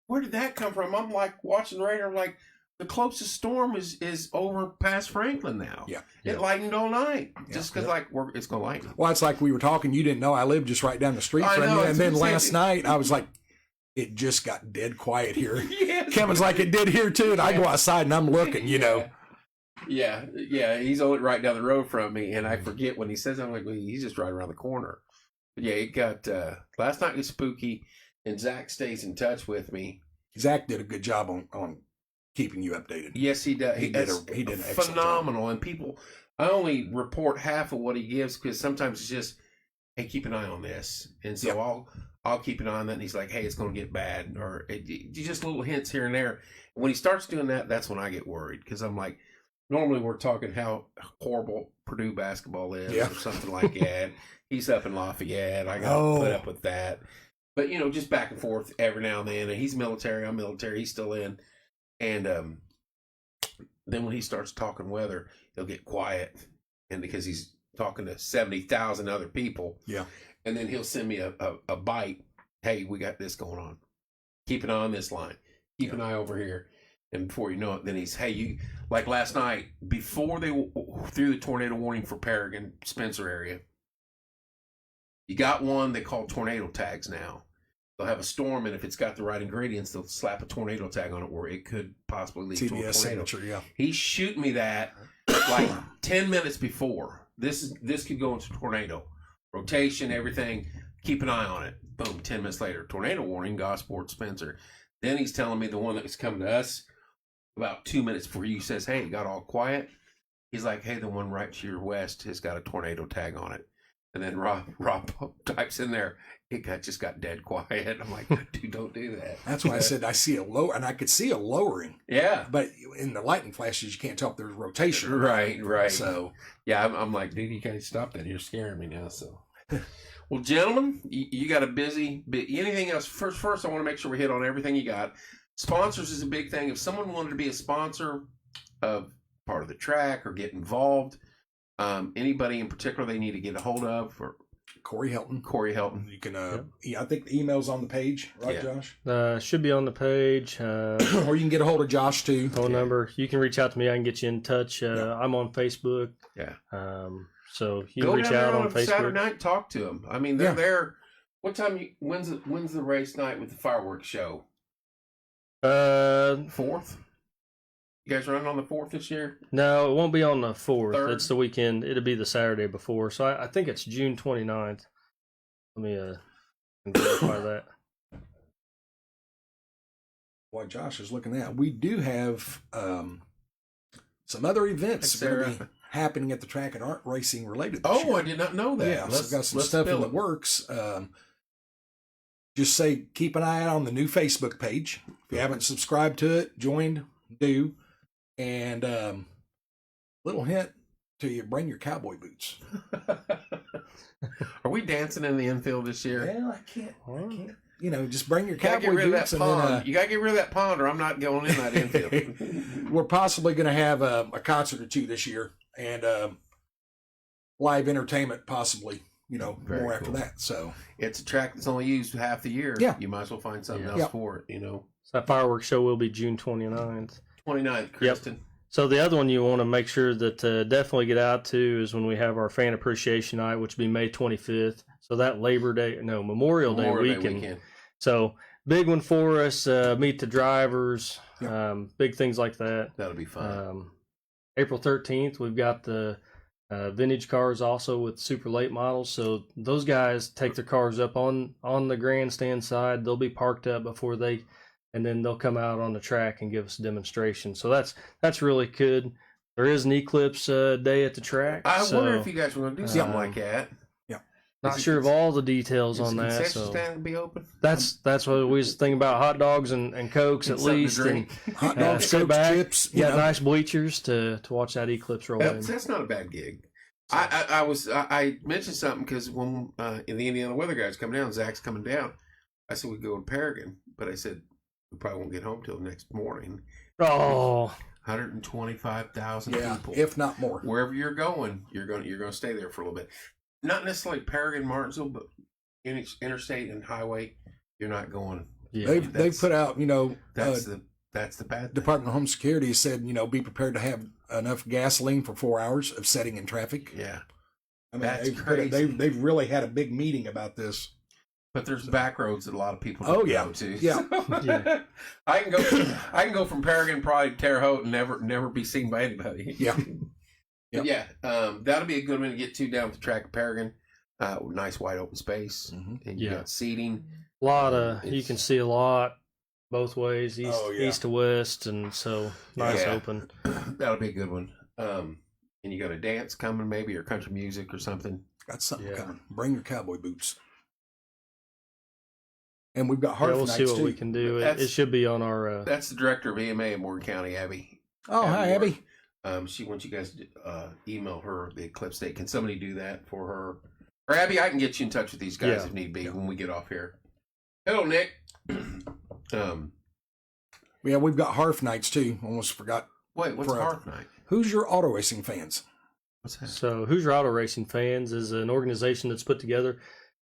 where did that come from? I'm like watching the radar. I'm like, the closest storm is over past Franklin now. Yeah. It lightened all night just because it's going to lighten. Well, it's like we were talking. You didn't know I lived just right down the street from you. And then last night I was like, it just got dead quiet here. Yes. Kevin's like, it did here too. And I go outside and I'm looking, Yeah, he's only right down the road from me, and I forget when he says that, I'm like, well, he's just right around the corner. But yeah, it got last night was spooky, and Zach stays in touch with me. Zach did a good job on keeping you updated. Yes, he does. He did an excellent phenomenal job. And people, I only report half of what he gives because sometimes it's just, hey, keep an eye on this, and so I'll keep an eye on that. And he's like, hey, it's going to get bad, or just little hints here and there. And when he starts doing that, that's when I get worried because I'm like, normally we're talking how horrible Purdue basketball is or something like that. He's up in Lafayette. I got to put up with that. But, just back and forth every now and then. And he's military. I'm military. He's still in. And then when he starts talking weather, he'll get quiet. And because he's talking to 70,000 other people. Yeah. And then he'll send me a bite. Hey, we got this going on. Keep an eye on this line. Keep an eye over here. And before you know it, then he's, hey, you, like last night, before they threw the tornado warning for Paragon, Spencer area, you got one they call tornado tags now. They'll have a storm, and if it's got the right ingredients, they'll slap a tornado tag on it where it could possibly lead to a tornado. Signature, yeah. He's shooting me that like 10 minutes before. This could go into tornado. Rotation, everything. Keep an eye on it. Boom, 10 minutes later. Tornado warning, Gosport, Spencer. Then he's telling me the one that was coming to us about 2 minutes before he says, hey, it got all quiet. He's like, hey, the one right to your west has got a tornado tag on it. And then Rob types in there, just got dead quiet. I'm like, dude, don't do that. That's why I said I see a low, and I could see a lowering. Yeah. But in the lightning flashes, you can't tell if there's rotation. Right. So, yeah, I'm like, dude, you gotta stop that. You're scaring me now. So, well, gentlemen, you got a busy bit. Anything else? First, I want to make sure we hit on everything you got. Sponsors is a big thing. If someone wanted to be a sponsor of part of the track or get involved, anybody in particular they need to get a hold of, or Corey Helton. You can, I think the email's on the page, right, Josh? Should be on the page. Or you can get a hold of Josh too. Phone number. You can reach out to me. I can get you in touch. I'm on Facebook. Yeah. So you go can reach down out there on Facebook. Saturday night, talk to them. I mean, they're there. What time? When's the race night with the fireworks show? 4th. You guys running on the 4th this year? No, it won't be on the 4th. 3rd? It's the weekend. It'll be the Saturday before. So I think it's June 29th. Let me verify that. While Josh is looking at, we do have some other events that are going to be happening at the track and aren't racing related this year. I did not know that. Yeah, so we've got some stuff in the works. Just say keep an eye out on the new Facebook page. If you haven't subscribed to it, joined, do. And Little hint to you: bring your cowboy boots. Are we dancing in the infield this year? Well, I can't. You know, just bring your You gotta cowboy get rid of boots, that and pond. then You gotta get rid of that pond, or I'm not going in that infield. we're possibly going to have a concert or two this year, and live entertainment possibly. You know, Very more after cool. that. So It's a track that's only used half the year. Yeah. You might as well find something Yeah. else Yeah. for it, you know. So that fireworks show will be June 29th. 29th, Kristen. So the other one you want to make sure that definitely get out to is when we have our fan appreciation night, which will be May 25th. So that Memorial Day weekend. So big one for us. Meet the drivers, big things like that. That'll be fun. April 13th, we've got the vintage cars also with super late models. So those guys take their cars up on the grandstand side. They'll be parked up and then they'll come out on the track and give us a demonstration. So that's really good. There is an eclipse day at the track. I wonder if you guys were going to do something like that. Not sure of all the details on that. Concession So stand be open? that's what we was thinking about: hot dogs and cokes at Something to least. drink. hot dogs, sit Cokes, back, chips. You got nice bleachers to watch that eclipse roll in. That's not a bad gig. I mentioned something because when in the Indiana weather guys come down, Zach's coming down. I said we'd go to Paragon, but I said we probably won't get home till the next morning. Oh, 125,000 Yeah, people. if not more. Wherever you're going to stay there for a little bit. Not necessarily Paragon, Martinsville, but interstate and highway. You're not going. yeah. They've put out, you know, That's the bad thing. Department of Home Security said, you know, be prepared to have enough gasoline for 4 hours of setting in traffic. Yeah, I mean, That's they've crazy. they've really had a big meeting about this. but there's back roads that a lot of people Oh, don't yeah. go to. Yeah. Yeah. I can go from Paragon probably to Terre Haute and never be seen by anybody. Yeah. But yeah, that'll be a good one to get to down at the track of Paragon. Nice wide open space, Mhm. and you Yeah. got seating. A lot of you can see a lot both ways, east to west, and so nice Yeah. open. That'll be a good one. And you got a dance coming, maybe, or country music or something. Got something Yeah. coming. Bring your cowboy boots. And we've got Yeah, Harf we'll nights see what too. we can do. It That's- should be on our. That's the director of EMA in Morgan County, Abby. Oh, hi, Ward. Abby. She wants you guys to email her the eclipse date. Can somebody do that for her? Or Abby, I can get you in touch with these guys Yeah. if need be when we get off here. Hello, Nick. Yeah, we've got Harf nights too. Almost forgot. Wait, what's Forever. Harp Night? Who's your auto racing fans? What's that? So, Hoosier Auto Racing Fans is an organization that's put together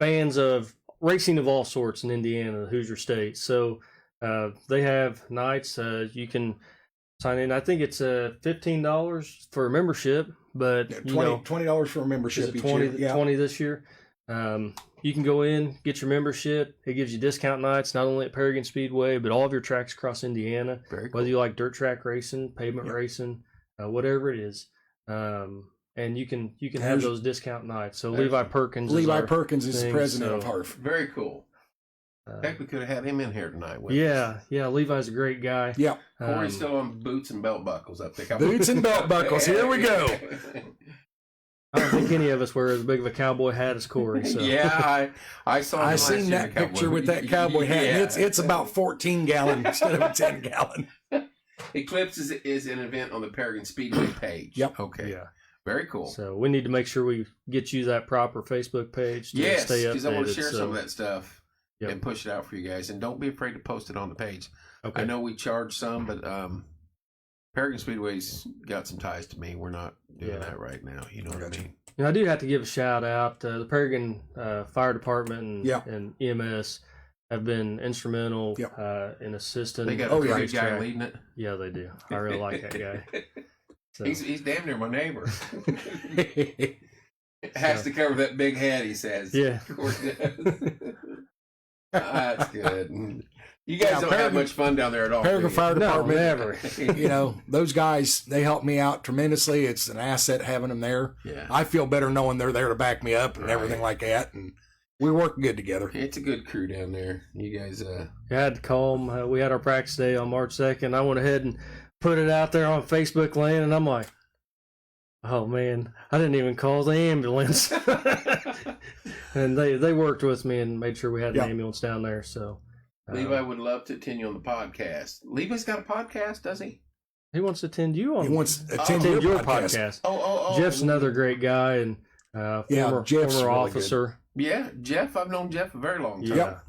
fans of racing of all sorts in Indiana, the Hoosier State. So, they have nights you can sign in. I think it's $15 for a membership, but Yeah, you know, $20 for a is membership it each 20, year. Yeah. 20 this year. You can go in, get your membership. It gives you discount nights, not only at Paragon Speedway, but all of your tracks across Indiana. Very cool. Whether you like dirt track racing, pavement Yep. racing, whatever it is, and you can have There's- those discount nights. So There's- Levi Perkins, is Levi our Perkins is the thing, president of so, Harf. Very cool. uh, Heck, we could have had him in here tonight. With yeah, Levi's a great guy. Yeah. Corey's still on boots and belt buckles up there. Boots and belt buckles. Here we go. I don't think any of us wear as big of a cowboy hat as Corey. So. Yeah, I saw. him I last seen year in that a cowboy- picture with that cowboy hat. And Yeah. it's about 14 gallon instead of a 10 gallon. Eclipse is an event on the Paragon Speedway page. Yep. Okay. Yeah. Very cool. So we need to make sure we get you that proper Facebook page to Yes, stay updated. because I want to share so, some of that stuff Yep. and push it out for you guys. And don't be afraid to post it on the page. Okay. I know we charge some, but Paragon Speedway's got some ties to me. We're not doing Yeah. that right now. You know what I Gotcha. mean? And I do have to give a shout out. The Paragon Fire Department and, Yeah. and EMS have been instrumental Yeah. in assisting. They got Oh, a yeah. great guy racetrack. leading it. Yeah, they do. I really like that guy. So, He's damn near my neighbor. Has to cover that big head, he says. yeah. Of course it does. That's good. You guys Yeah, don't have Paragon- much fun down there at all. Paragon do you? Fire No, Department. never. You know, those guys, they help me out tremendously. It's an asset having them there. Yeah. I feel better knowing they're there to back me up and Right. everything like that. And we work good together. It's a good crew down there. You guys, I had to call them. We had our practice day on March 2nd. I went ahead and put it out there on Facebook Land, and I'm like, oh, man, I didn't even call the ambulance. And they worked with me and made sure we had Yeah. an ambulance down there. So Levi would love to continue on the podcast. Levi's got a podcast, does he? He wants to attend you on. He wants to attend attend your your podcast. Oh. Jeff's another great guy and former Jeff's really officer. Yeah, Jeff. I've known Jeff a very long time.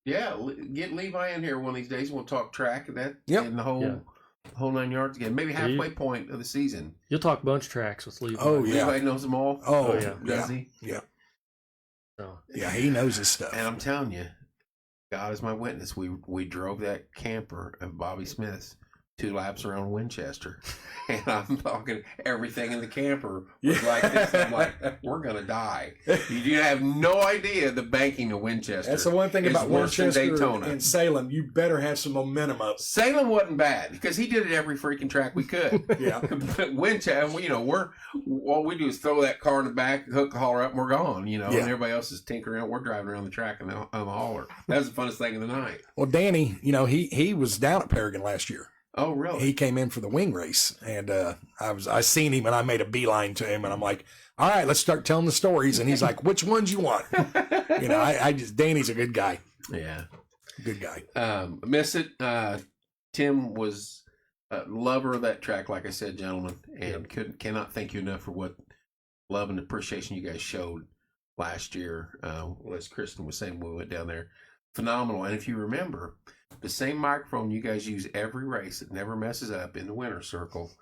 Yep. Get Levi in here one of these days. We'll talk track and that and the whole 9 yards again. Maybe halfway point of the season. You'll talk bunch tracks with Levi. Oh yeah, Levi knows them all. Oh yeah. Does he? Yeah. So. Yeah, he knows his stuff. And I'm telling you, God is my witness. We drove that camper of Bobby Smith's 2 laps around Winchester, and I'm talking everything in the camper was like this. I'm like, we're gonna die. You have no idea the banking of Winchester. That's the one thing is about worse than Winchester Daytona. and Salem. You better have some momentum up. Salem wasn't bad because he did it every freaking track we could. Yeah. But Winchester, we're all we do is throw that car in the back, hook the hauler up, and we're gone. And everybody else is tinkering around. We're driving around the track on the hauler. That was the funnest thing of the night. Well, Danny, he was down at Paragon last year. Oh, really? He came in for the wing race, and I seen him, and I made a beeline to him, and I'm like, all right, let's start telling the stories. And he's like, which ones you want? Danny's a good guy. Yeah. Good guy. Miss it. Tim was a lover of that track, like I said, gentlemen, and cannot thank you enough for what love and appreciation you guys showed last year. As Kristen was saying when we went down there. Phenomenal. And if you remember, the same microphone you guys use every race that never messes up in the winner's circle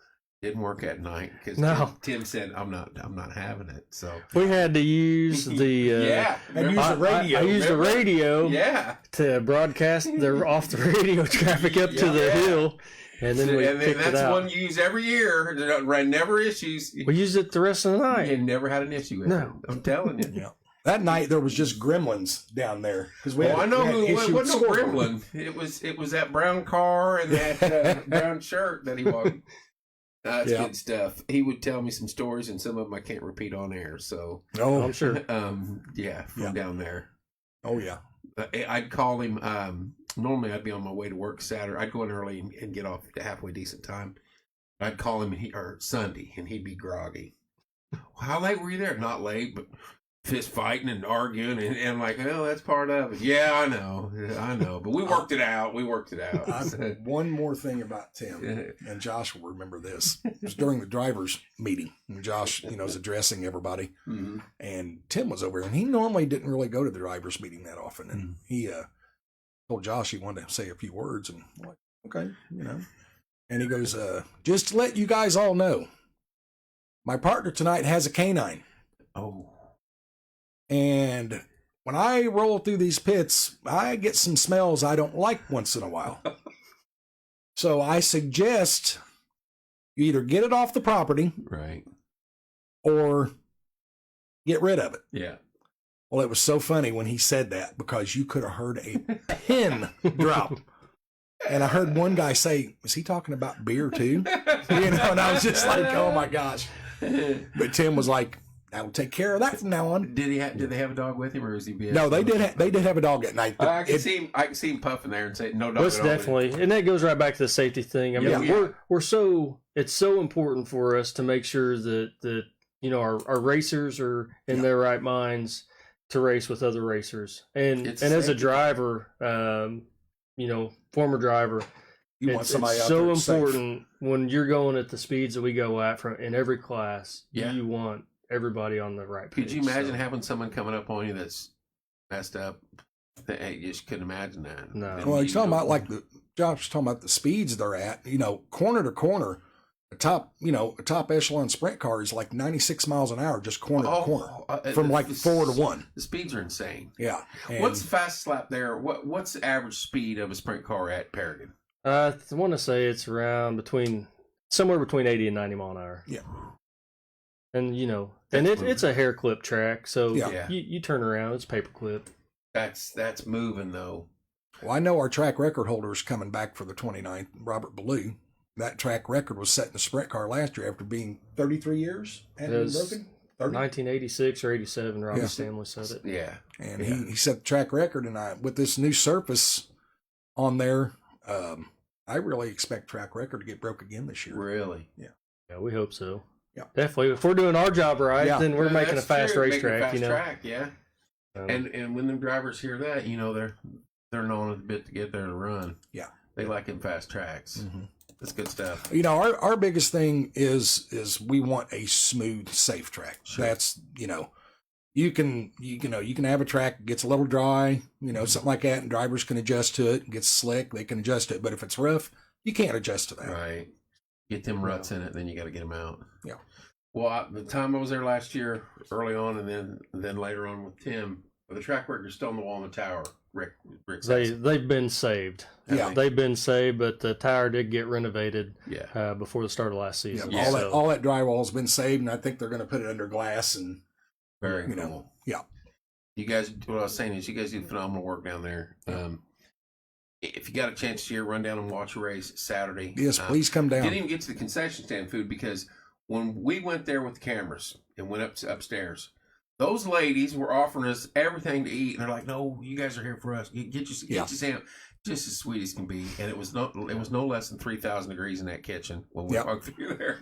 didn't work at night because Tim said, I'm not having it. So we had to use the radio. I used the radio to broadcast off the radio traffic up to the hill. And then that's one you use every year. Never issues. We used it the rest of the night. You never had an issue with it. I'm telling you. Yeah. That night there was just gremlins down there because I know who it was. No gremlin. It was that brown car and that brown shirt that he wore. That's good stuff. He would tell me some stories, and some of them I can't repeat on air. So, I'm sure. From down there. Oh yeah. I'd call him. Normally, I'd be on my way to work Saturday. I'd go in early and get off at a halfway decent time. I'd call him or Sunday, and he'd be groggy. How late were you there? Not late, but fist fighting and arguing, and I'm like, oh, that's part of it. Yeah, I know, but we worked it out. One more thing about Tim, and Josh will remember this. It was during the drivers' meeting, and Josh, was addressing everybody, and Tim was over there, and he normally didn't really go to the drivers' meeting that often, and he told Josh he wanted to say a few words, and I'm like, okay, and he goes, just to let you guys all know, my partner tonight has a canine. Oh. And when I roll through these pits, I get some smells I don't like once in a while. So I suggest you either get it off the property, right, or get rid of it. Yeah. Well, it was so funny when he said that because you could have heard a pin drop. And I heard one guy say, "Was he talking about beer too?" And I was just like, "Oh my gosh!" But Tim was like, I will take care of that from now on. Did they have a dog with him, or is he being? No, they did have a dog at night. I can see him puffing there and say no dog. That's definitely, and that goes right back to the safety thing. I mean, it's so important for us to make sure that our racers are in their right minds to race with other racers, and as a driver, former driver. It's so important when you're going at the speeds that we go at in every class. Yeah. You want everybody on the right page. Could you imagine having someone coming up on you that's messed up? You just couldn't imagine that. No. Well, he's talking about Josh talking about the speeds they're at. Corner to corner, a top echelon sprint car is like 96 miles an hour, just corner to corner, from 4 to 1. The speeds are insane. Yeah. What's the fastest lap there? What's the average speed of a sprint car at Paragon? I want to say it's around somewhere between 80 and 90 mile an hour. Yeah. And it's a hair clip track, so you turn around, it's paper clip. That's moving though. Well, I know our track record holder is coming back for the 29th, Robert Ballou. That track record was set in the sprint car last year after being 33 years. It was 1986 or 87. Robbie Stanley said it. Yeah, and he set the track record. And with this new surface on there, I really expect track record to get broke again this year. Really? Yeah. Yeah, we hope so. Yeah, definitely. If we're doing our job right, then we're making a fast racetrack. Track, yeah. And when them drivers hear that, they're gnawing at the bit to get there to run. Yeah. They like in fast tracks. Mm-hmm. That's good stuff. You know, our biggest thing is we want a smooth, safe track. Sure. That's, you know, you can have a track that gets a little dry, you know, something like that, and drivers can adjust to it. It gets slick, they can adjust to it. But if it's rough, you can't adjust to that. Right. Get them ruts in it, then you got to get them out. Yeah. Well, the time I was there last year, early on, and then later on with Tim, the track records still on the wall in the tower. Rick says. They've been saved. Yeah. They've been saved, but the tower did get renovated. Yeah. Before the start of last season. Yeah, all that drywall's been saved, and I think they're going to put it under glass and Very you cool. know, yeah. You guys, what I was saying is, you guys do phenomenal work down there. If you got a chance to run down and watch a race Saturday. Yes, please come down. Didn't even get to the concession stand food because when we went there with the cameras and went upstairs, those ladies were offering us everything to eat, and they're like, "No, you guys are here for us. Get your sandwich." Just as sweet as can be, and it was no less than 3,000 degrees in that kitchen when we walked through there.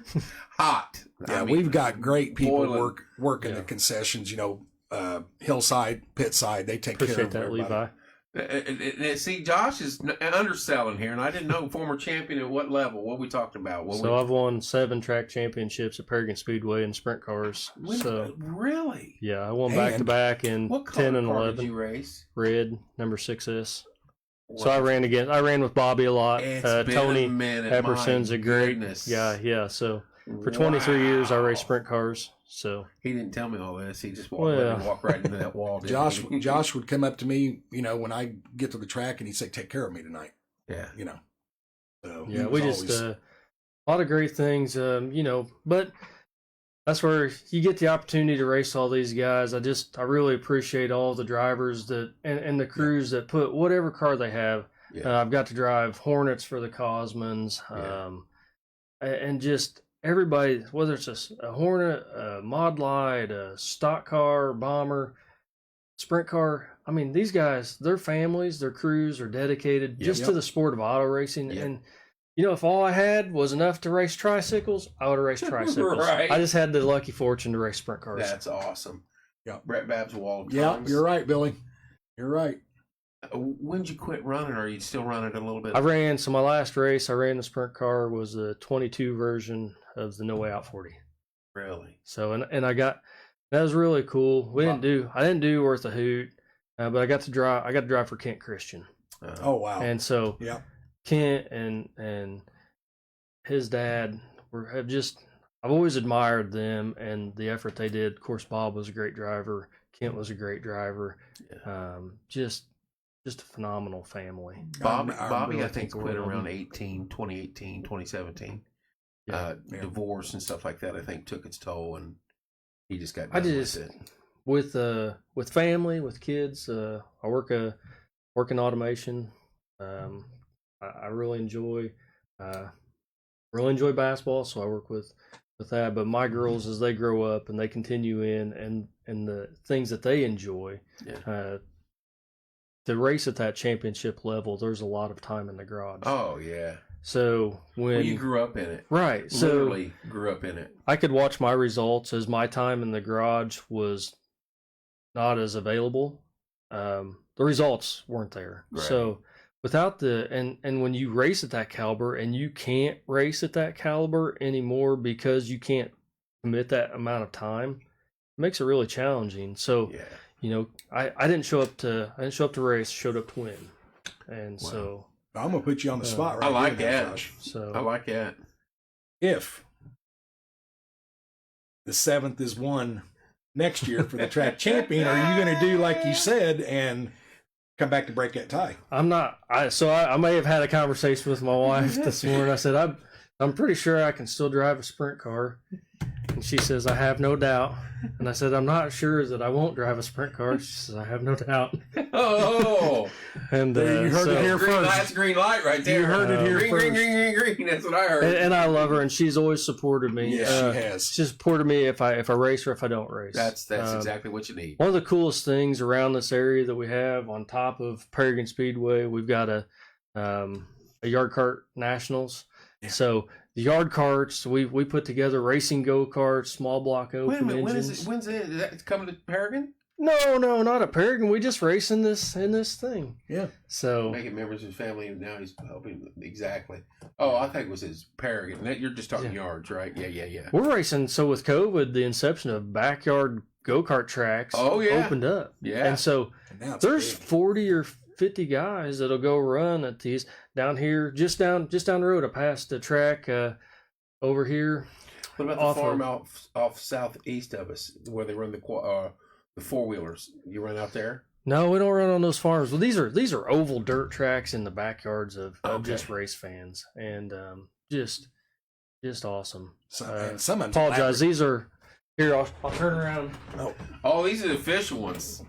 Hot. Yeah, I mean, we've got great people boiling. working the concessions. You know, Hillside, Pitside, they take Appreciate care of that, everybody. Levi. See, Josh is underselling here, and I didn't know former champion at what level. What we talked about? I've won 7 track championships at Paragon Speedway in sprint cars. Really? Yeah, I won back to back in What 10 and car 11. did you race? Red, number 6S. So Wow. I ran with Bobby a lot. It's been Tony a minute. Epperson's My a great goodness. guy. Yeah, so for 23 years I raced sprint cars. So he didn't tell me all this. He just walked right into that wall. didn't he? Josh would come up to me, you know, when I get to the track, and he'd say, "Take care of me tonight." Yeah. You know. So yeah, we just a lot of great things, you know, but that's where you get the opportunity to race all these guys. I really appreciate all the drivers and the crews that put whatever car they have. Yeah. I've got to drive Hornets for the Cosmans, and just everybody, whether it's a Hornet, a Mod Light, a stock car, bomber, sprint car. I mean, these guys, their families, their crews are dedicated to the sport of auto racing. Yeah. And, you know, if all I had was enough to race tricycles, I would have raced tricycles. Right. I just had the lucky fortune to race sprint cars. That's awesome. Yeah. Brett Babb's wall of Yeah, times. you're right, Billy. You're right. When did you quit running, or are you still running a little bit? So my last race I ran the sprint car was a 22 version of the No Way Out 40. Really? So, and that was really cool. I didn't do worth a hoot, but I got to drive for Kent Christian. Oh, wow. And so Yeah. Kent and his dad I've always admired them and the effort they did. Of course, Bob was a great driver. Kent was a great driver. Yeah. Just a phenomenal family. Bobby, really I think, think quit well. around 2018, 2017. Yeah. Divorce and stuff like that, I think, took its toll, and he just got I done just with it. with family, with kids. I work in automation. I really enjoy basketball, so I work with that. But my girls, as they grow up and they continue and the things that they enjoy, to race at that championship level, there's a lot of time in the garage. Oh yeah. So when you grew up in it, right? So literally grew up in it. I could watch my results as my time in the garage was not as available. The results weren't there. Right. So without and when you race at that caliber and you can't race at that caliber anymore because you can't commit that amount of time, it makes it really challenging. So Yeah. you know, I didn't show up to race, showed up to win. And so I'm going to put you on the spot right I like here, that. Josh. so I like that. If the 7th is won next year for the track champion, are you going to do like you said and come back to break that tie? I'm not. I may have had a conversation with my wife this morning. I said I'm pretty sure I can still drive a sprint car, and she says I have no doubt. And I said I'm not sure that I won't drive a sprint car. She says I have no doubt. Oh, And There, you heard it here green first. light's green light right there. You heard it here green, first. green. That's what I heard. And I love her, and she's always supported me. Yes, she has. She's supported me if I race or if I don't race. That's exactly what you need. One of the coolest things around this area that we have on top of Paragon Speedway, we've got a yard cart nationals. Yeah. So the yard carts, we put together racing go-karts, small block Wait a open minute. engines. When's it? Is that coming to Paragon? No, not at Paragon. We just race in this thing. Yeah. So Making members of his family, and now he's helping. Exactly. Oh, I think it was his Paragon. You're just talking yards, right? Yeah. we're racing. So with COVID, the inception of backyard go-kart tracks opened up. Yeah. And so Now it's there's big. 40 or 50 guys that'll go run at these down here, just down the road. I passed the track over here. What about the farm off southeast of us, where they run the four-wheelers? You run out there? No, we don't run on those farms. Well, these are oval dirt tracks in the backyards of just race fans, and just awesome. And some of them Apologize. These are here. I'll turn around. Oh, these are the official ones.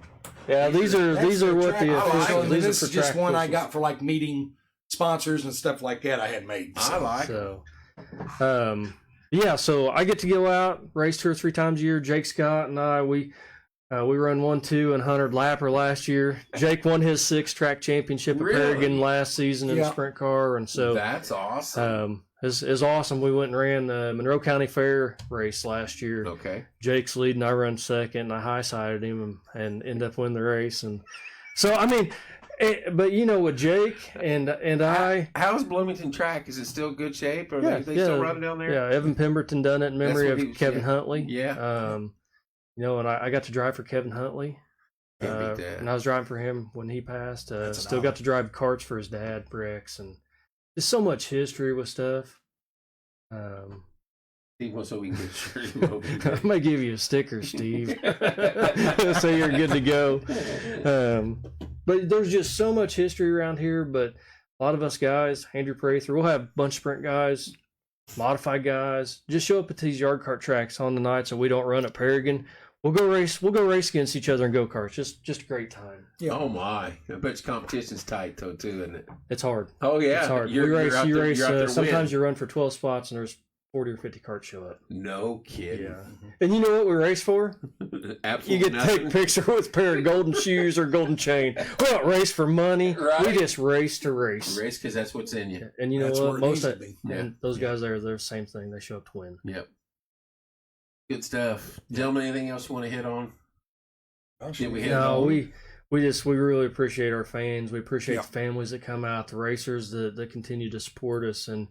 Yeah, these are what the official. These These are are for just track one I officials. got for like meeting sponsors and stuff like that. I had made. I like. So, yeah, so I get to go out, race 2 or 3 times a year. Jake Scott and I, we run 1, 2, and 100 lapper last year. Jake won his 6th track championship at Really? Paragon last season in a sprint car, and so That's awesome. is awesome. We went and ran the Monroe County Fair race last year. Okay. Jake's leading, I run second, and I high-sided him and end up winning the race. And so, I mean, but you know, with Jake and I, How's Bloomington track? Is it still good shape? Or they still running down there? Yeah, Evan Pemberton done it in memory That's what of Kevin Huntley. Yeah. You know, and I got to drive for Kevin Huntley. Can't beat that. And I was driving for him when he passed. That's Still got to drive karts for his dad, Rex, and just so much history with stuff. He wants so we can get shirt over I'm gonna give you a sticker, Steve, so you're good to go. But there's just so much history around here. But a lot of us guys, Andrew Prather, we'll have a bunch of sprint guys, modified guys, just show up at these yard cart tracks on the nights that we don't run at Paragon. We'll go race against each other in go karts. Just a great time. Yeah. Oh my! I bet your competition's tight though too, isn't it? It's hard. Oh yeah, It's hard. You're out You there- race. you're out there to Sometimes win. you run for 12 spots and there's 40 or 50 carts show up. No kidding. Yeah. And you know what we race for? Absolutely. You get to take a picture with a pair of golden shoes or golden chain. We don't race for money. Right. We just race to race. race because that's what's in you. And you know That's what? where it Most needs of to be. and those guys there, they're the same thing. They show up to win. Yep. Good stuff, gentlemen. Anything else you want to hit on? Did we hit No, on? we really appreciate our fans. We appreciate Yeah. the families that come out, the racers that continue to support us, and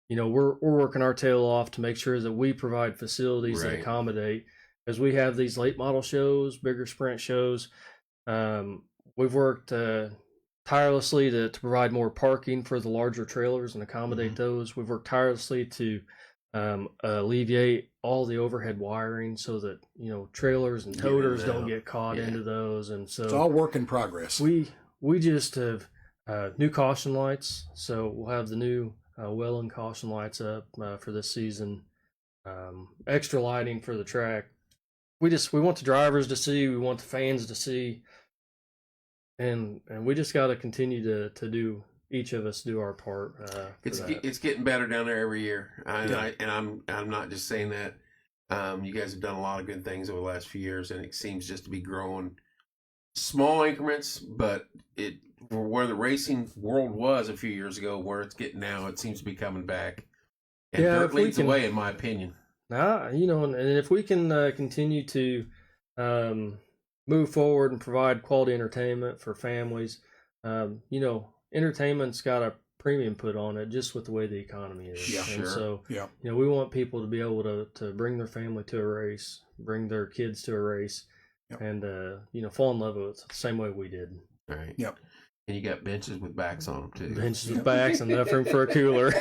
you know we're working our tail off to make sure that we provide facilities that Right. accommodate. As we have these late model shows, bigger sprint shows, we've worked tirelessly to provide more parking for the larger trailers and accommodate those. We've worked tirelessly to alleviate all the overhead wiring so that you know trailers and Get in toters and don't out. get caught Yeah. into those. And so It's all work in progress. we just have new caution lights, so we'll have the new Welland caution lights up for this season. Extra lighting for the track. We want the drivers to see. We want the fans to see, and we just got to continue to do. Each of us do our part. It's getting better down there every year, Yeah. I'm not just saying that. You guys have done a lot of good things over the last few years, and it seems just to be growing. Small increments, but where the racing world was a few years ago, where it's getting now, it seems to be coming back. And Yeah, dirt if we leads can- the way, in my opinion. You know, and if we can continue to move forward and provide quality entertainment for families, you know, entertainment's got a premium put on it just with the way the economy is. Yeah, and sure. so, Yeah. you know, we want people to be able to bring their family to a race, bring their kids to a race, Yep. and, you know, fall in love with it the same way we did. Right. Yep. And you got benches with backs on them too. Benches with backs and enough room for a cooler.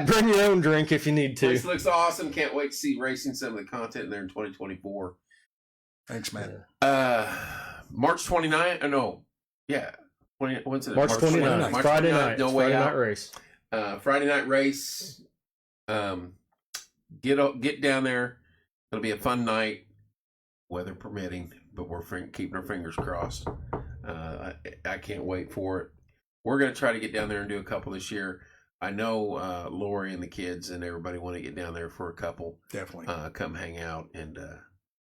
Bring your own drink if you need to. Place looks awesome. Can't wait to see racing some of the content in there in 2024. Thanks, man. March 29th. No. Yeah. When's it? March 29th, March Friday 29th, night. No way Friday out. night race. Friday night race. Get down there. It'll be a fun night, weather permitting. But we're keeping our fingers crossed. I can't wait for it. We're gonna try to get down there and do a couple this year. I know Lori and the kids and everybody want to get down there for a couple. Definitely. Come hang out and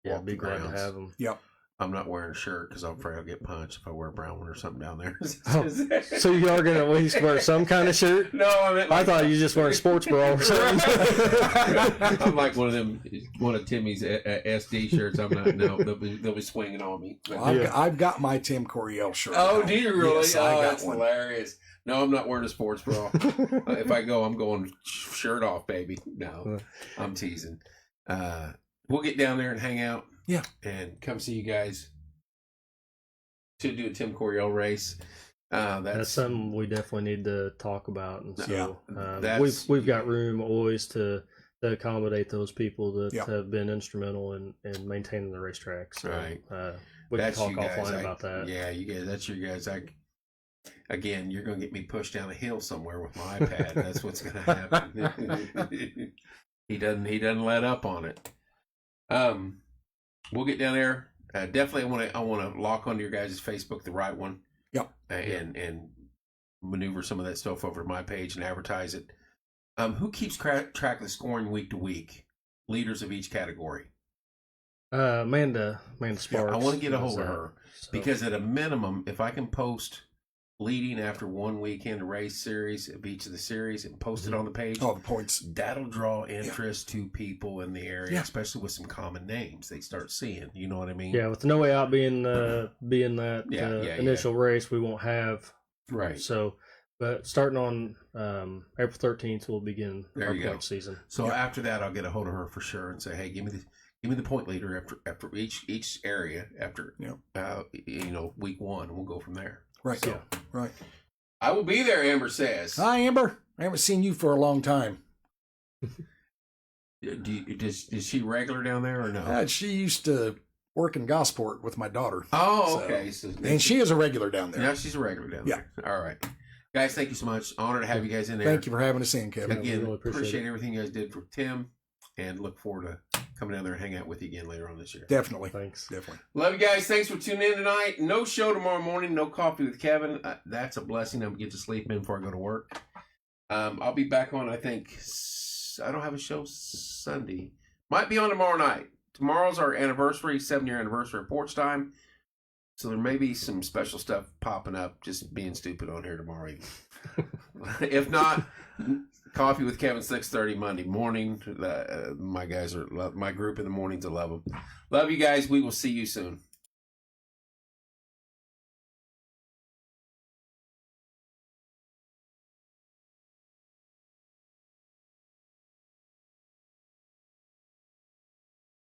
Yeah, walk be the glad to grounds. have them. Yep. I'm not wearing a shirt because I'm afraid I'll get punched if I wear a brown one or something down there. Oh, so you are going to at least wear some kind of shirt? No, I meant I thought you just wearing sports bra or something. I'm like one of Timmy's SD shirts. I'm not. No, they'll be swinging on me. Well, I've got my Tim Coriel shirt. Oh, now. do you really? Yes, Oh, I got that's one. hilarious. No, I'm not wearing a sports bra. If I go, I'm going shirt off, baby. No, I'm teasing. We'll get down there and hang out. Yeah. And come see you guys to do a Tim Coriel race. That's something we definitely need to talk about. And so we've got room always to accommodate those people that have been instrumental in maintaining the racetrack. So, right. We that's can talk you guys. offline about that. Yeah, you guys. That's your guys. Again, you're going to get me pushed down a hill somewhere with my iPad. That's what's going to happen. He doesn't let up on it. We'll get down there. Definitely, I want to lock onto your guys' Facebook, the right one. Yep. And maneuver some of that stuff over to my page and advertise it. Who keeps track of the scoring week to week? Leaders of each category. Amanda Sparks. I want to get a hold of her so. because at a minimum, if I can post leading after one weekend race series of each of the series and post it on the page. Oh, the points. That'll draw interest to people in the area, especially with some common names they start seeing. You know what I mean? Yeah, with No Way Out being that initial race, we won't have. Right. So, but starting on April 13th, we'll begin our point season. So after that, I'll get a hold of her for sure and say, hey, give me the point leader after each area after week one, and we'll go from there. Right. So, right. I will be there, Amber says. Hi, Amber. I haven't seen you for a long time. Is she regular down there or no? She used to work in Gosport with my daughter. Oh, okay. And she is a regular down there. Yeah, she's a regular down there. All right. Guys, thank you so much. Honor to have you guys in there. Thank you for having us in, Kevin. Again, really appreciate everything you guys did for Tim, and look forward to coming down there and hang out with you again later on this year. Definitely. Thanks. Definitely. Love you guys. Thanks for tuning in tonight. No show tomorrow morning. No coffee with Kevin. That's a blessing. I'm going to get to sleep in before I go to work. I'll be back on, I think, I don't have a show Sunday. Might be on tomorrow night. Tomorrow's our anniversary, 7-year anniversary of Porch Time. So there may be some special stuff popping up, just being stupid on here tomorrow evening. If not, coffee with Kevin, 6:30 Monday morning. My guys my group in the mornings, I love them. Love you guys. We will see you soon.